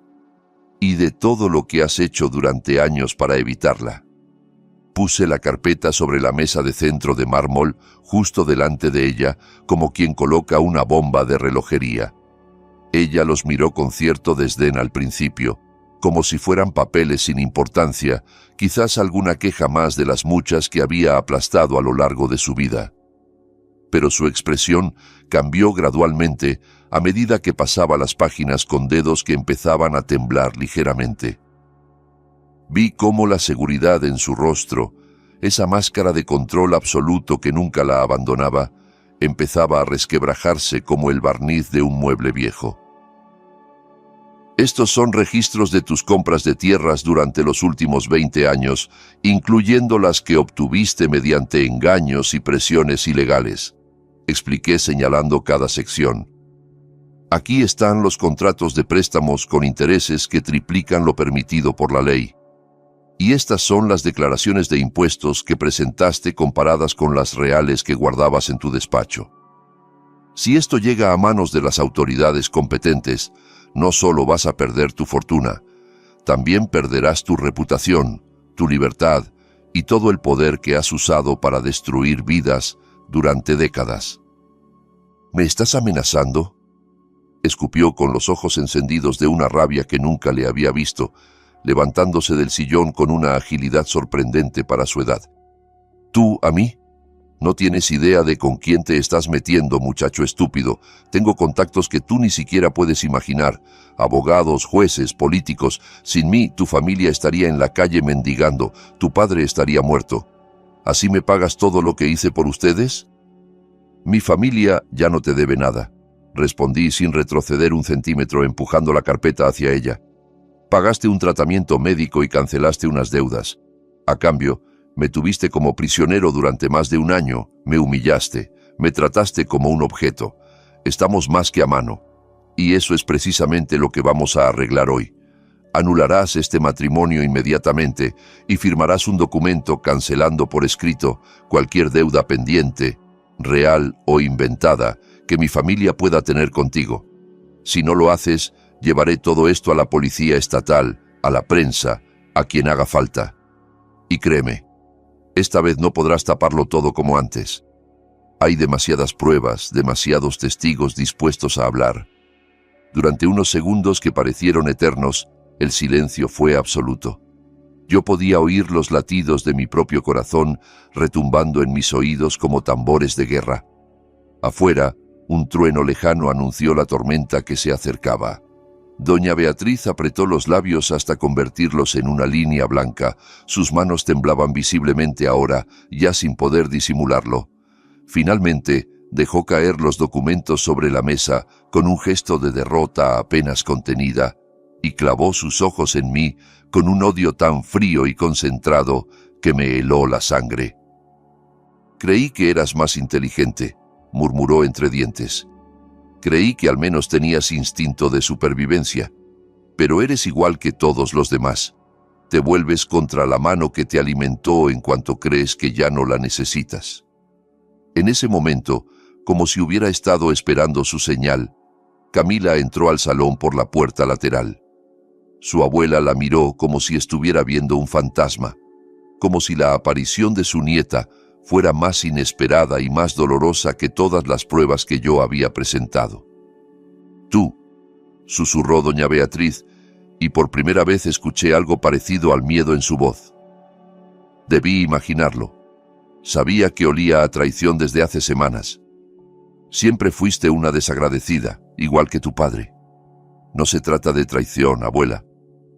«Y de todo lo que has hecho durante años para evitarla». Puse la carpeta sobre la mesa de centro de mármol, justo delante de ella, como quien coloca una bomba de relojería. Ella los miró con cierto desdén al principio, como si fueran papeles sin importancia, quizás alguna queja más de las muchas que había aplastado a lo largo de su vida. Pero su expresión cambió gradualmente a medida que pasaba las páginas con dedos que empezaban a temblar ligeramente. Vi cómo la seguridad en su rostro, esa máscara de control absoluto que nunca la abandonaba, empezaba a resquebrajarse como el barniz de un mueble viejo. «Estos son registros de tus compras de tierras durante los últimos 20 años, incluyendo las que obtuviste mediante engaños y presiones ilegales», expliqué señalando cada sección. «Aquí están los contratos de préstamos con intereses que triplican lo permitido por la ley. Y estas son las declaraciones de impuestos que presentaste comparadas con las reales que guardabas en tu despacho. Si esto llega a manos de las autoridades competentes, no solo vas a perder tu fortuna, también perderás tu reputación, tu libertad y todo el poder que has usado para destruir vidas durante décadas». «¿Me estás amenazando?», escupió con los ojos encendidos de una rabia que nunca le había visto, levantándose del sillón con una agilidad sorprendente para su edad. «¿Tú a mí? No tienes idea de con quién te estás metiendo, muchacho estúpido. Tengo contactos que tú ni siquiera puedes imaginar. Abogados, jueces, políticos. Sin mí, tu familia estaría en la calle mendigando. Tu padre estaría muerto. ¿Así me pagas todo lo que hice por ustedes?». «Mi familia ya no te debe nada», respondí sin retroceder un centímetro, empujando la carpeta hacia ella. «Pagaste un tratamiento médico y cancelaste unas deudas. A cambio, me tuviste como prisionero durante más de un año, me humillaste, me trataste como un objeto. Estamos más que a mano. Y eso es precisamente lo que vamos a arreglar hoy. Anularás este matrimonio inmediatamente y firmarás un documento cancelando por escrito cualquier deuda pendiente, real o inventada, que mi familia pueda tener contigo. Si no lo haces, llevaré todo esto a la policía estatal, a la prensa, a quien haga falta. Y créeme, esta vez no podrás taparlo todo como antes. Hay demasiadas pruebas, demasiados testigos dispuestos a hablar». Durante unos segundos que parecieron eternos, el silencio fue absoluto. Yo podía oír los latidos de mi propio corazón retumbando en mis oídos como tambores de guerra. Afuera, un trueno lejano anunció la tormenta que se acercaba. Doña Beatriz apretó los labios hasta convertirlos en una línea blanca. Sus manos temblaban visiblemente ahora, ya sin poder disimularlo. Finalmente, dejó caer los documentos sobre la mesa con un gesto de derrota apenas contenida y clavó sus ojos en mí con un odio tan frío y concentrado que me heló la sangre. «Creí que eras más inteligente», murmuró entre dientes. «Creí que al menos tenías instinto de supervivencia, pero eres igual que todos los demás. Te vuelves contra la mano que te alimentó en cuanto crees que ya no la necesitas». En ese momento, como si hubiera estado esperando su señal, Camila entró al salón por la puerta lateral. Su abuela la miró como si estuviera viendo un fantasma, como si la aparición de su nieta fuera más inesperada y más dolorosa que todas las pruebas que yo había presentado. «Tú», susurró doña Beatriz, y por primera vez escuché algo parecido al miedo en su voz. Debí imaginarlo. Sabía que olía a traición desde hace semanas. Siempre fuiste una desagradecida, igual que tu padre. No se trata de traición, abuela,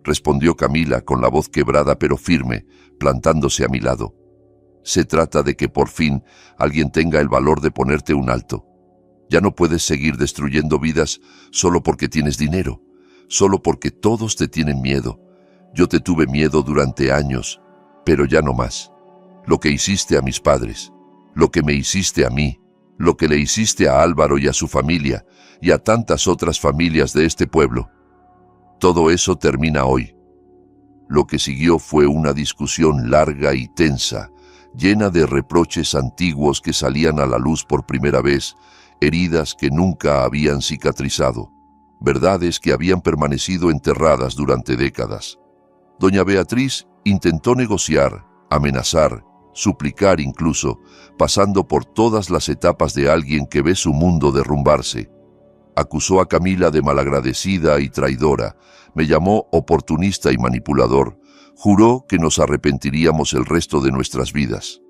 respondió Camila con la voz quebrada pero firme, plantándose a mi lado. Se trata de que por fin alguien tenga el valor de ponerte un alto. Ya no puedes seguir destruyendo vidas solo porque tienes dinero, solo porque todos te tienen miedo. Yo te tuve miedo durante años, pero ya no más. Lo que hiciste a mis padres, lo que me hiciste a mí, lo que le hiciste a Álvaro y a su familia, y a tantas otras familias de este pueblo. Todo eso termina hoy. Lo que siguió fue una discusión larga y tensa, llena de reproches antiguos que salían a la luz por primera vez, heridas que nunca habían cicatrizado, verdades que habían permanecido enterradas durante décadas. Doña Beatriz intentó negociar, amenazar, suplicar incluso, pasando por todas las etapas de alguien que ve su mundo derrumbarse. Acusó a Camila de malagradecida y traidora, me llamó oportunista y manipulador, juró que nos arrepentiríamos el resto de nuestras vidas.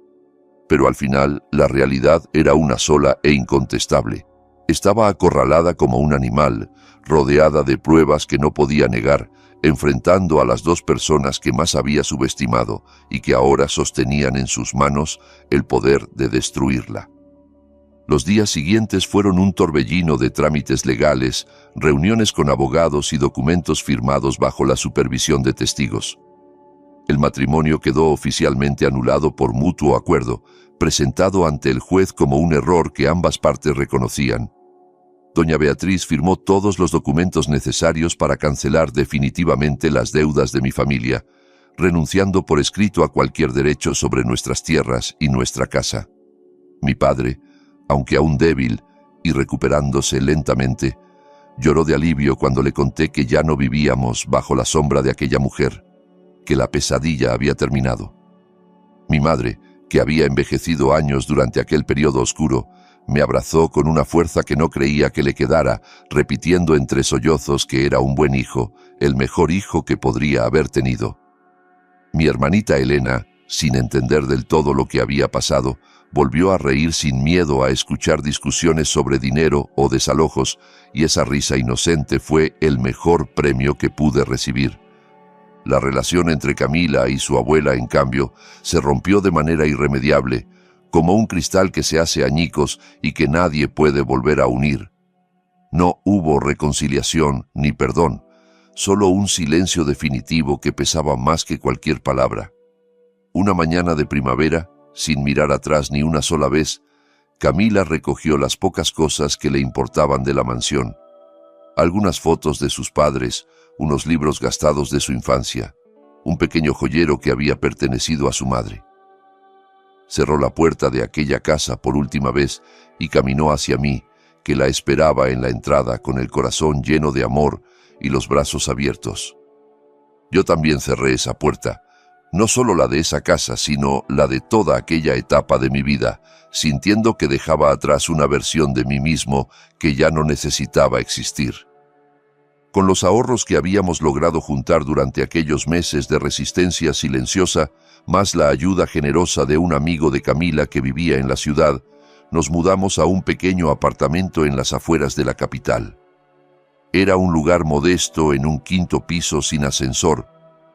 Pero al final, la realidad era una sola e incontestable. Estaba acorralada como un animal, rodeada de pruebas que no podía negar, enfrentando a las dos personas que más había subestimado y que ahora sostenían en sus manos el poder de destruirla. Los días siguientes fueron un torbellino de trámites legales, reuniones con abogados y documentos firmados bajo la supervisión de testigos. El matrimonio quedó oficialmente anulado por mutuo acuerdo, presentado ante el juez como un error que ambas partes reconocían. Doña Beatriz firmó todos los documentos necesarios para cancelar definitivamente las deudas de mi familia, renunciando por escrito a cualquier derecho sobre nuestras tierras y nuestra casa. Mi padre, aunque aún débil y recuperándose lentamente, lloró de alivio cuando le conté que ya no vivíamos bajo la sombra de aquella mujer, que la pesadilla había terminado. Mi madre, que había envejecido años durante aquel periodo oscuro, me abrazó con una fuerza que no creía que le quedara, repitiendo entre sollozos que era un buen hijo, el mejor hijo que podría haber tenido. Mi hermanita Elena, sin entender del todo lo que había pasado, volvió a reír sin miedo a escuchar discusiones sobre dinero o desalojos, y esa risa inocente fue el mejor premio que pude recibir. La relación entre Camila y su abuela, en cambio, se rompió de manera irremediable, como un cristal que se hace añicos y que nadie puede volver a unir. No hubo reconciliación ni perdón, solo un silencio definitivo que pesaba más que cualquier palabra. Una mañana de primavera, sin mirar atrás ni una sola vez, Camila recogió las pocas cosas que le importaban de la mansión. Algunas fotos de sus padres, unos libros gastados de su infancia, un pequeño joyero que había pertenecido a su madre. Cerró la puerta de aquella casa por última vez y caminó hacia mí, que la esperaba en la entrada con el corazón lleno de amor y los brazos abiertos. Yo también cerré esa puerta, no solo la de esa casa, sino la de toda aquella etapa de mi vida, sintiendo que dejaba atrás una versión de mí mismo que ya no necesitaba existir. Con los ahorros que habíamos logrado juntar durante aquellos meses de resistencia silenciosa, más la ayuda generosa de un amigo de Camila que vivía en la ciudad, nos mudamos a un pequeño apartamento en las afueras de la capital. Era un lugar modesto en un quinto piso sin ascensor,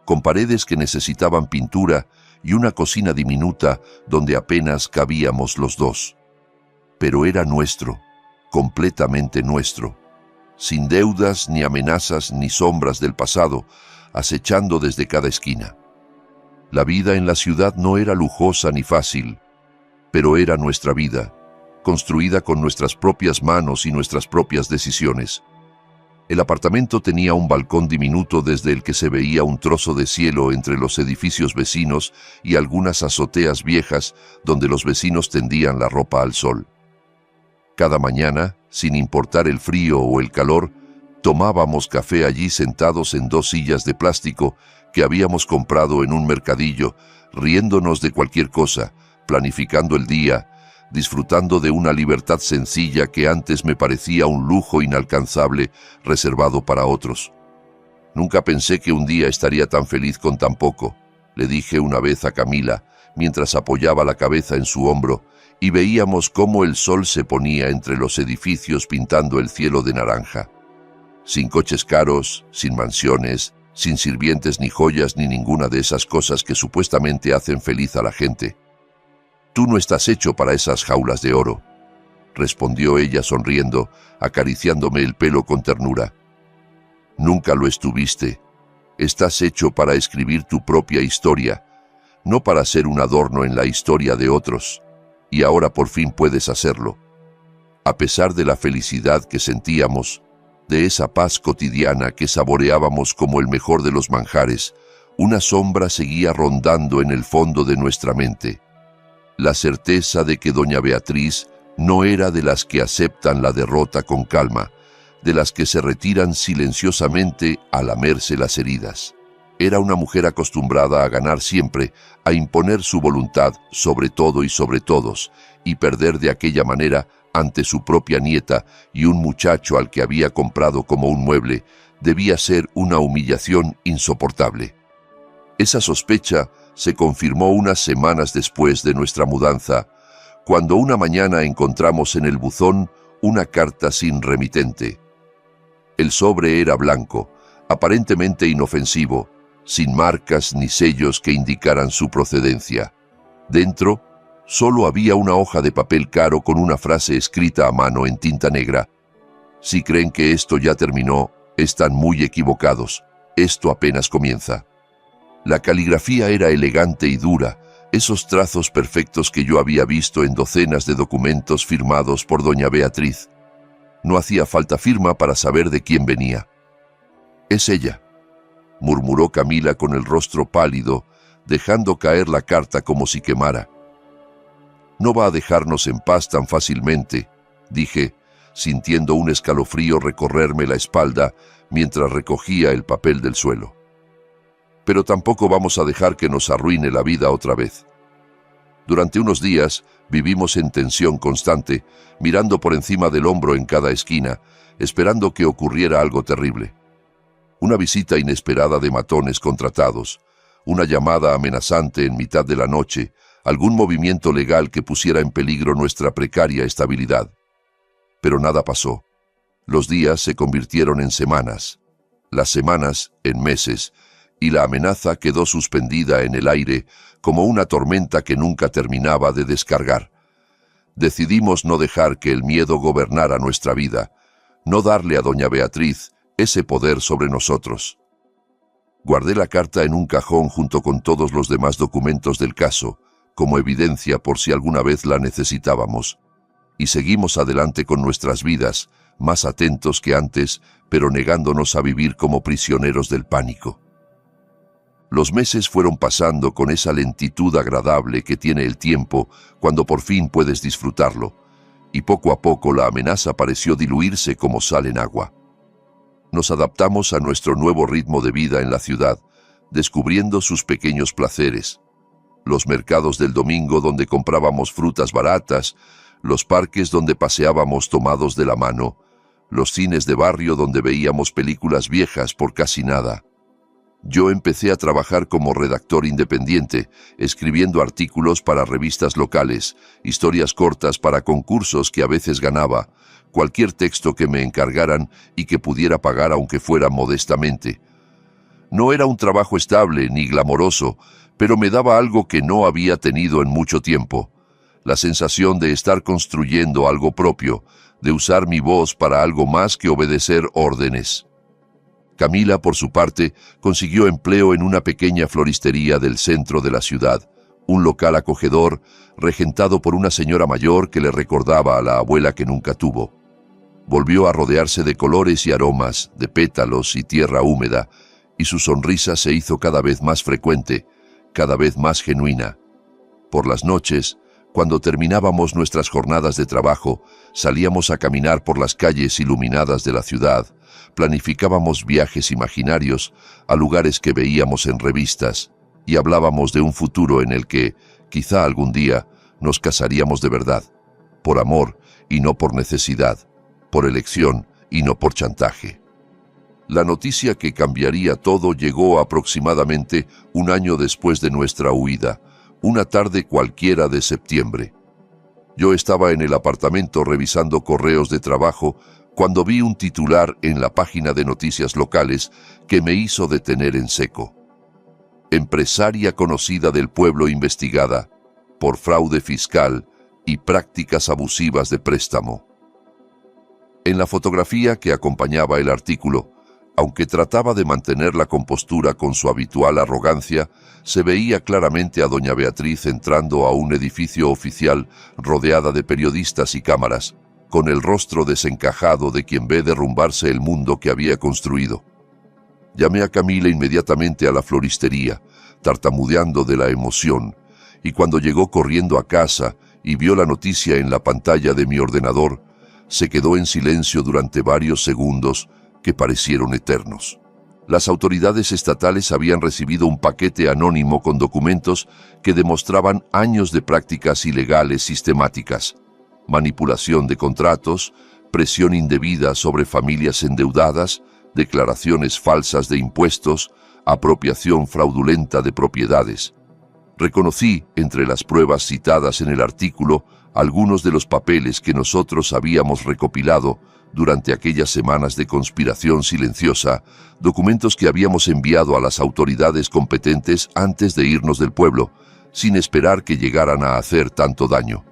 con paredes que necesitaban pintura y una cocina diminuta donde apenas cabíamos los dos. Pero era nuestro, completamente nuestro, sin deudas ni amenazas ni sombras del pasado, acechando desde cada esquina. La vida en la ciudad no era lujosa ni fácil, pero era nuestra vida, construida con nuestras propias manos y nuestras propias decisiones. El apartamento tenía un balcón diminuto desde el que se veía un trozo de cielo entre los edificios vecinos y algunas azoteas viejas donde los vecinos tendían la ropa al sol. Cada mañana, sin importar el frío o el calor, tomábamos café allí sentados en 2 sillas de plástico que habíamos comprado en un mercadillo, riéndonos de cualquier cosa, planificando el día, disfrutando de una libertad sencilla que antes me parecía un lujo inalcanzable reservado para otros. Nunca pensé que un día estaría tan feliz con tan poco, le dije una vez a Camila, mientras apoyaba la cabeza en su hombro, y veíamos cómo el sol se ponía entre los edificios pintando el cielo de naranja. Sin coches caros, sin mansiones, sin sirvientes ni joyas ni ninguna de esas cosas que supuestamente hacen feliz a la gente. «Tú no estás hecho para esas jaulas de oro», respondió ella sonriendo, acariciándome el pelo con ternura. «Nunca lo estuviste. Estás hecho para escribir tu propia historia, no para ser un adorno en la historia de otros, y ahora por fin puedes hacerlo». A pesar de la felicidad que sentíamos, de esa paz cotidiana que saboreábamos como el mejor de los manjares, una sombra seguía rondando en el fondo de nuestra mente. La certeza de que doña Beatriz no era de las que aceptan la derrota con calma, de las que se retiran silenciosamente a lamerse las heridas. Era una mujer acostumbrada a ganar siempre, a imponer su voluntad sobre todo y sobre todos, y perder de aquella manera ante su propia nieta y un muchacho al que había comprado como un mueble, debía ser una humillación insoportable. Esa sospecha se confirmó unas semanas después de nuestra mudanza, cuando una mañana encontramos en el buzón una carta sin remitente. El sobre era blanco, aparentemente inofensivo, sin marcas ni sellos que indicaran su procedencia. Dentro, solo había una hoja de papel caro con una frase escrita a mano en tinta negra. «Si creen que esto ya terminó, están muy equivocados. Esto apenas comienza». La caligrafía era elegante y dura, esos trazos perfectos que yo había visto en docenas de documentos firmados por doña Beatriz. No hacía falta firma para saber de quién venía. «Es ella», murmuró Camila con el rostro pálido, dejando caer la carta como si quemara. «No va a dejarnos en paz tan fácilmente», dije, sintiendo un escalofrío recorrerme la espalda mientras recogía el papel del suelo. «Pero tampoco vamos a dejar que nos arruine la vida otra vez». Durante unos días vivimos en tensión constante, mirando por encima del hombro en cada esquina, esperando que ocurriera algo terrible. Una visita inesperada de matones contratados, una llamada amenazante en mitad de la noche, algún movimiento legal que pusiera en peligro nuestra precaria estabilidad. Pero nada pasó. Los días se convirtieron en semanas, las semanas en meses, y la amenaza quedó suspendida en el aire como una tormenta que nunca terminaba de descargar. Decidimos no dejar que el miedo gobernara nuestra vida, no darle a doña Beatriz ese poder sobre nosotros. Guardé la carta en un cajón junto con todos los demás documentos del caso, como evidencia por si alguna vez la necesitábamos, y seguimos adelante con nuestras vidas, más atentos que antes, pero negándonos a vivir como prisioneros del pánico. Los meses fueron pasando con esa lentitud agradable que tiene el tiempo cuando por fin puedes disfrutarlo, y poco a poco la amenaza pareció diluirse como sal en agua. Nos adaptamos a nuestro nuevo ritmo de vida en la ciudad, descubriendo sus pequeños placeres. Los mercados del domingo donde comprábamos frutas baratas, los parques donde paseábamos tomados de la mano, los cines de barrio donde veíamos películas viejas por casi nada. Yo empecé a trabajar como redactor independiente, escribiendo artículos para revistas locales, historias cortas para concursos que a veces ganaba, cualquier texto que me encargaran y que pudiera pagar aunque fuera modestamente. No era un trabajo estable ni glamoroso, pero me daba algo que no había tenido en mucho tiempo: la sensación de estar construyendo algo propio, de usar mi voz para algo más que obedecer órdenes. Camila, por su parte, consiguió empleo en una pequeña floristería del centro de la ciudad, un local acogedor, regentado por una señora mayor que le recordaba a la abuela que nunca tuvo. Volvió a rodearse de colores y aromas, de pétalos y tierra húmeda, y su sonrisa se hizo cada vez más frecuente, cada vez más genuina. Por las noches, Cuando terminábamos nuestras jornadas de trabajo, salíamos a caminar por las calles iluminadas de la ciudad, planificábamos viajes imaginarios a lugares que veíamos en revistas y hablábamos de un futuro en el que, quizá algún día, nos casaríamos de verdad, por amor y no por necesidad, por elección y no por chantaje. La noticia que cambiaría todo llegó aproximadamente un año después de nuestra huida, una tarde cualquiera de septiembre. Yo estaba en el apartamento revisando correos de trabajo cuando vi un titular en la página de noticias locales que me hizo detener en seco. Empresaria conocida del pueblo investigada por fraude fiscal y prácticas abusivas de préstamo. En la fotografía que acompañaba el artículo, aunque trataba de mantener la compostura con su habitual arrogancia, se veía claramente a doña Beatriz entrando a un edificio oficial rodeada de periodistas y cámaras, con el rostro desencajado de quien ve derrumbarse el mundo que había construido. Llamé a Camila inmediatamente a la floristería, tartamudeando de la emoción, y cuando llegó corriendo a casa y vio la noticia en la pantalla de mi ordenador, se quedó en silencio durante varios segundos que parecieron eternos. Las autoridades estatales habían recibido un paquete anónimo con documentos que demostraban años de prácticas ilegales sistemáticas, manipulación de contratos, presión indebida sobre familias endeudadas, declaraciones falsas de impuestos, apropiación fraudulenta de propiedades. Reconocí, entre las pruebas citadas en el artículo, algunos de los papeles que nosotros habíamos recopilado durante aquellas semanas de conspiración silenciosa, documentos que habíamos enviado a las autoridades competentes antes de irnos del pueblo, sin esperar que llegaran a hacer tanto daño.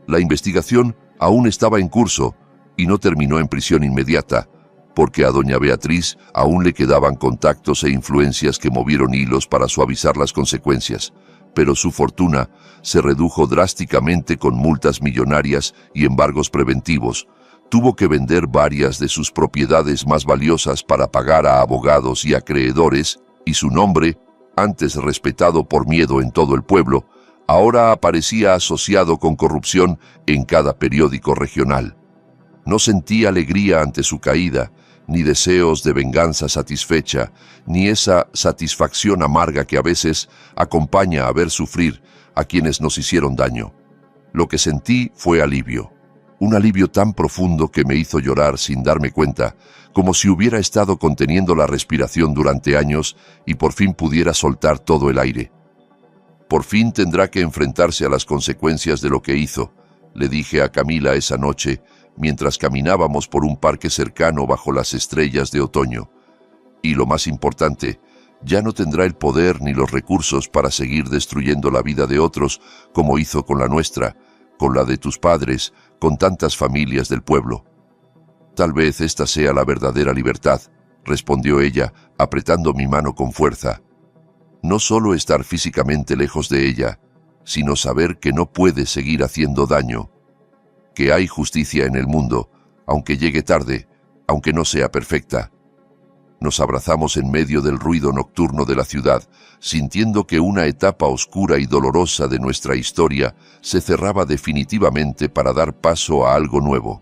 La investigación aún estaba en curso y no terminó en prisión inmediata, porque a doña Beatriz aún le quedaban contactos e influencias que movieron hilos para suavizar las consecuencias, pero su fortuna se redujo drásticamente con multas millonarias y embargos preventivos. Tuvo que vender varias de sus propiedades más valiosas para pagar a abogados y acreedores, y su nombre, antes respetado por miedo en todo el pueblo, ahora aparecía asociado con corrupción en cada periódico regional. No sentí alegría ante su caída, ni deseos de venganza satisfecha, ni esa satisfacción amarga que a veces acompaña a ver sufrir a quienes nos hicieron daño. Lo que sentí fue alivio. Un alivio tan profundo que me hizo llorar sin darme cuenta, como si hubiera estado conteniendo la respiración durante años y por fin pudiera soltar todo el aire. Por fin tendrá que enfrentarse a las consecuencias de lo que hizo, le dije a Camila esa noche, mientras caminábamos por un parque cercano bajo las estrellas de otoño. Y lo más importante, ya no tendrá el poder ni los recursos para seguir destruyendo la vida de otros como hizo con la nuestra, con la de tus padres, con tantas familias del pueblo. Tal vez esta sea la verdadera libertad, respondió ella, apretando mi mano con fuerza. No solo estar físicamente lejos de ella, sino saber que no puede seguir haciendo daño, que hay justicia en el mundo, aunque llegue tarde, aunque no sea perfecta. Nos abrazamos en medio del ruido nocturno de la ciudad, sintiendo que una etapa oscura y dolorosa de nuestra historia se cerraba definitivamente para dar paso a algo nuevo.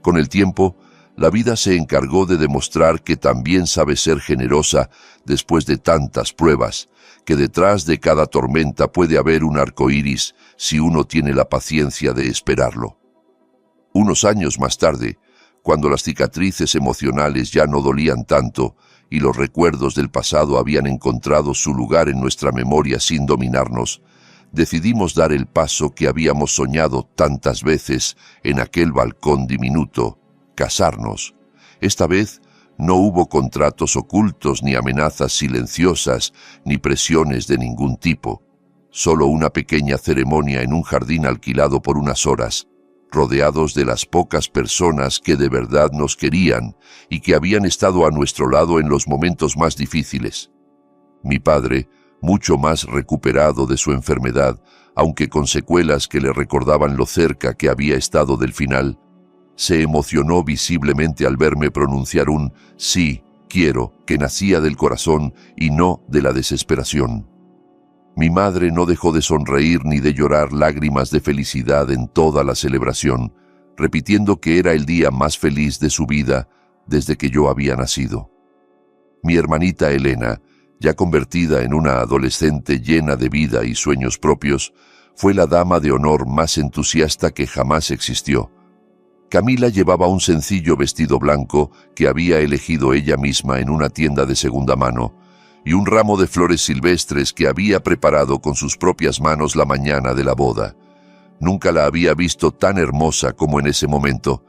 Con el tiempo, la vida se encargó de demostrar que también sabe ser generosa después de tantas pruebas, que detrás de cada tormenta puede haber un arco iris si uno tiene la paciencia de esperarlo. Unos años más tarde, cuando las cicatrices emocionales ya no dolían tanto y los recuerdos del pasado habían encontrado su lugar en nuestra memoria sin dominarnos, decidimos dar el paso que habíamos soñado tantas veces en aquel balcón diminuto, casarnos. Esta vez no hubo contratos ocultos ni amenazas silenciosas ni presiones de ningún tipo, solo una pequeña ceremonia en un jardín alquilado por unas horas, rodeados de las pocas personas que de verdad nos querían y que habían estado a nuestro lado en los momentos más difíciles. Mi padre, mucho más recuperado de su enfermedad, aunque con secuelas que le recordaban lo cerca que había estado del final, se emocionó visiblemente al verme pronunciar un «sí, quiero», que nacía del corazón y no de la desesperación. Mi madre no dejó de sonreír ni de llorar lágrimas de felicidad en toda la celebración, repitiendo que era el día más feliz de su vida desde que yo había nacido. Mi hermanita Elena, ya convertida en una adolescente llena de vida y sueños propios, fue la dama de honor más entusiasta que jamás existió. Camila llevaba un sencillo vestido blanco que había elegido ella misma en una tienda de segunda mano, y un ramo de flores silvestres que había preparado con sus propias manos la mañana de la boda. Nunca la había visto tan hermosa como en ese momento,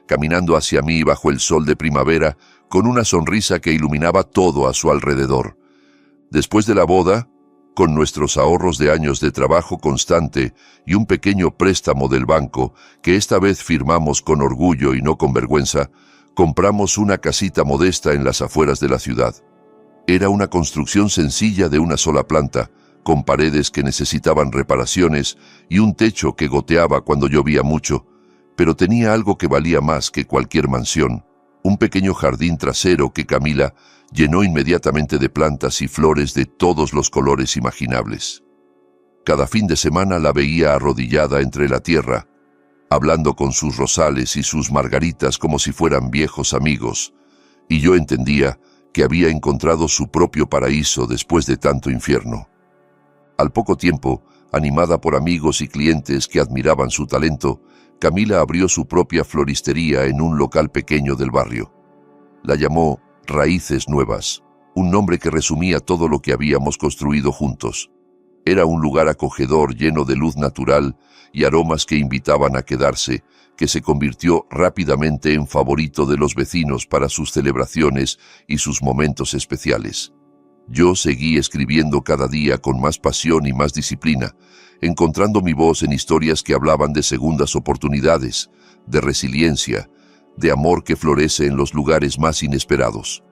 caminando hacia mí bajo el sol de primavera, con una sonrisa que iluminaba todo a su alrededor. Después de la boda, con nuestros ahorros de años de trabajo constante y un pequeño préstamo del banco, que esta vez firmamos con orgullo y no con vergüenza, compramos una casita modesta en las afueras de la ciudad. Era una construcción sencilla de una sola planta, con paredes que necesitaban reparaciones y un techo que goteaba cuando llovía mucho, pero tenía algo que valía más que cualquier mansión: un pequeño jardín trasero que Camila llenó inmediatamente de plantas y flores de todos los colores imaginables. Cada fin de semana la veía arrodillada entre la tierra, hablando con sus rosales y sus margaritas como si fueran viejos amigos, y yo entendía que había encontrado su propio paraíso después de tanto infierno. Al poco tiempo, animada por amigos y clientes que admiraban su talento, Camila abrió su propia floristería en un local pequeño del barrio. La llamó Raíces Nuevas, un nombre que resumía todo lo que habíamos construido juntos. Era un lugar acogedor lleno de luz natural y aromas que invitaban a quedarse, que se convirtió rápidamente en favorito de los vecinos para sus celebraciones y sus momentos especiales. Yo seguí escribiendo cada día con más pasión y más disciplina, encontrando mi voz en historias que hablaban de segundas oportunidades, de resiliencia, de amor que florece en los lugares más inesperados.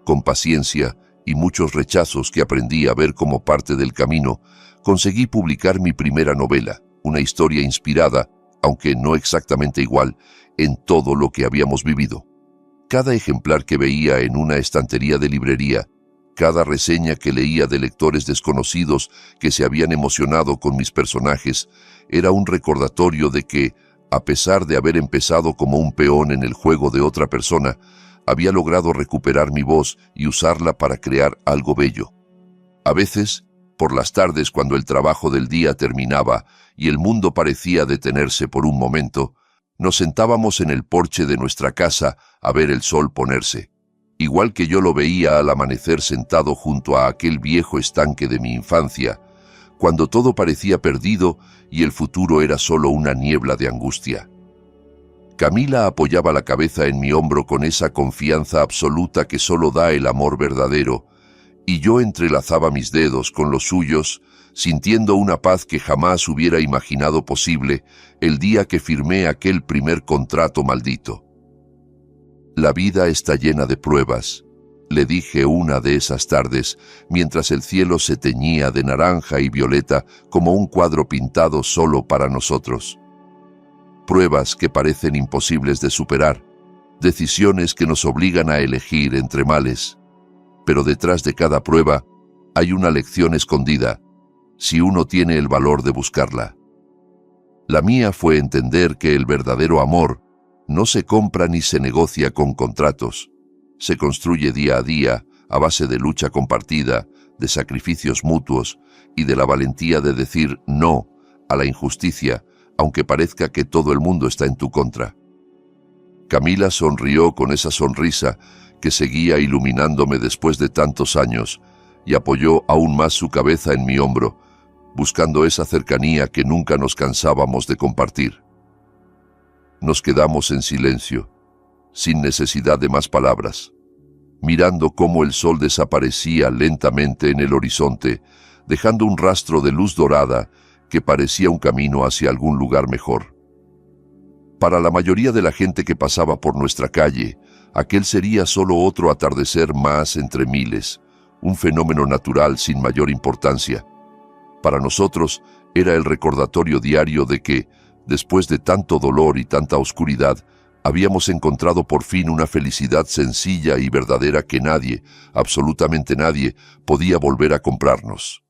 Con paciencia y muchos rechazos que aprendí a ver como parte del camino, conseguí publicar mi primera novela, una historia inspirada, aunque no exactamente igual, en todo lo que habíamos vivido. Cada ejemplar que veía en una estantería de librería, cada reseña que leía de lectores desconocidos que se habían emocionado con mis personajes, era un recordatorio de que, a pesar de haber empezado como un peón en el juego de otra persona, había logrado recuperar mi voz y usarla para crear algo bello. A veces, por las tardes cuando el trabajo del día terminaba y el mundo parecía detenerse por un momento, nos sentábamos en el porche de nuestra casa a ver el sol ponerse, igual que yo lo veía al amanecer sentado junto a aquel viejo estanque de mi infancia, cuando todo parecía perdido y el futuro era solo una niebla de angustia. Camila apoyaba la cabeza en mi hombro con esa confianza absoluta que solo da el amor verdadero, y yo entrelazaba mis dedos con los suyos, sintiendo una paz que jamás hubiera imaginado posible el día que firmé aquel primer contrato maldito. La vida está llena de pruebas, le dije una de esas tardes, mientras el cielo se teñía de naranja y violeta como un cuadro pintado solo para nosotros. Pruebas que parecen imposibles de superar, decisiones que nos obligan a elegir entre males. Pero detrás de cada prueba hay una lección escondida, si uno tiene el valor de buscarla. La mía fue entender que el verdadero amor no se compra ni se negocia con contratos. Se construye día a día a base de lucha compartida, de sacrificios mutuos y de la valentía de decir no a la injusticia, aunque parezca que todo el mundo está en tu contra. Camila sonrió con esa sonrisa que seguía iluminándome después de tantos años y apoyó aún más su cabeza en mi hombro, buscando esa cercanía que nunca nos cansábamos de compartir. Nos quedamos en silencio, sin necesidad de más palabras, mirando cómo el sol desaparecía lentamente en el horizonte, dejando un rastro de luz dorada que parecía un camino hacia algún lugar mejor. Para la mayoría de la gente que pasaba por nuestra calle, aquel sería solo otro atardecer más entre miles, un fenómeno natural sin mayor importancia. Para nosotros era el recordatorio diario de que, después de tanto dolor y tanta oscuridad, habíamos encontrado por fin una felicidad sencilla y verdadera que nadie, absolutamente nadie, podía volver a comprarnos.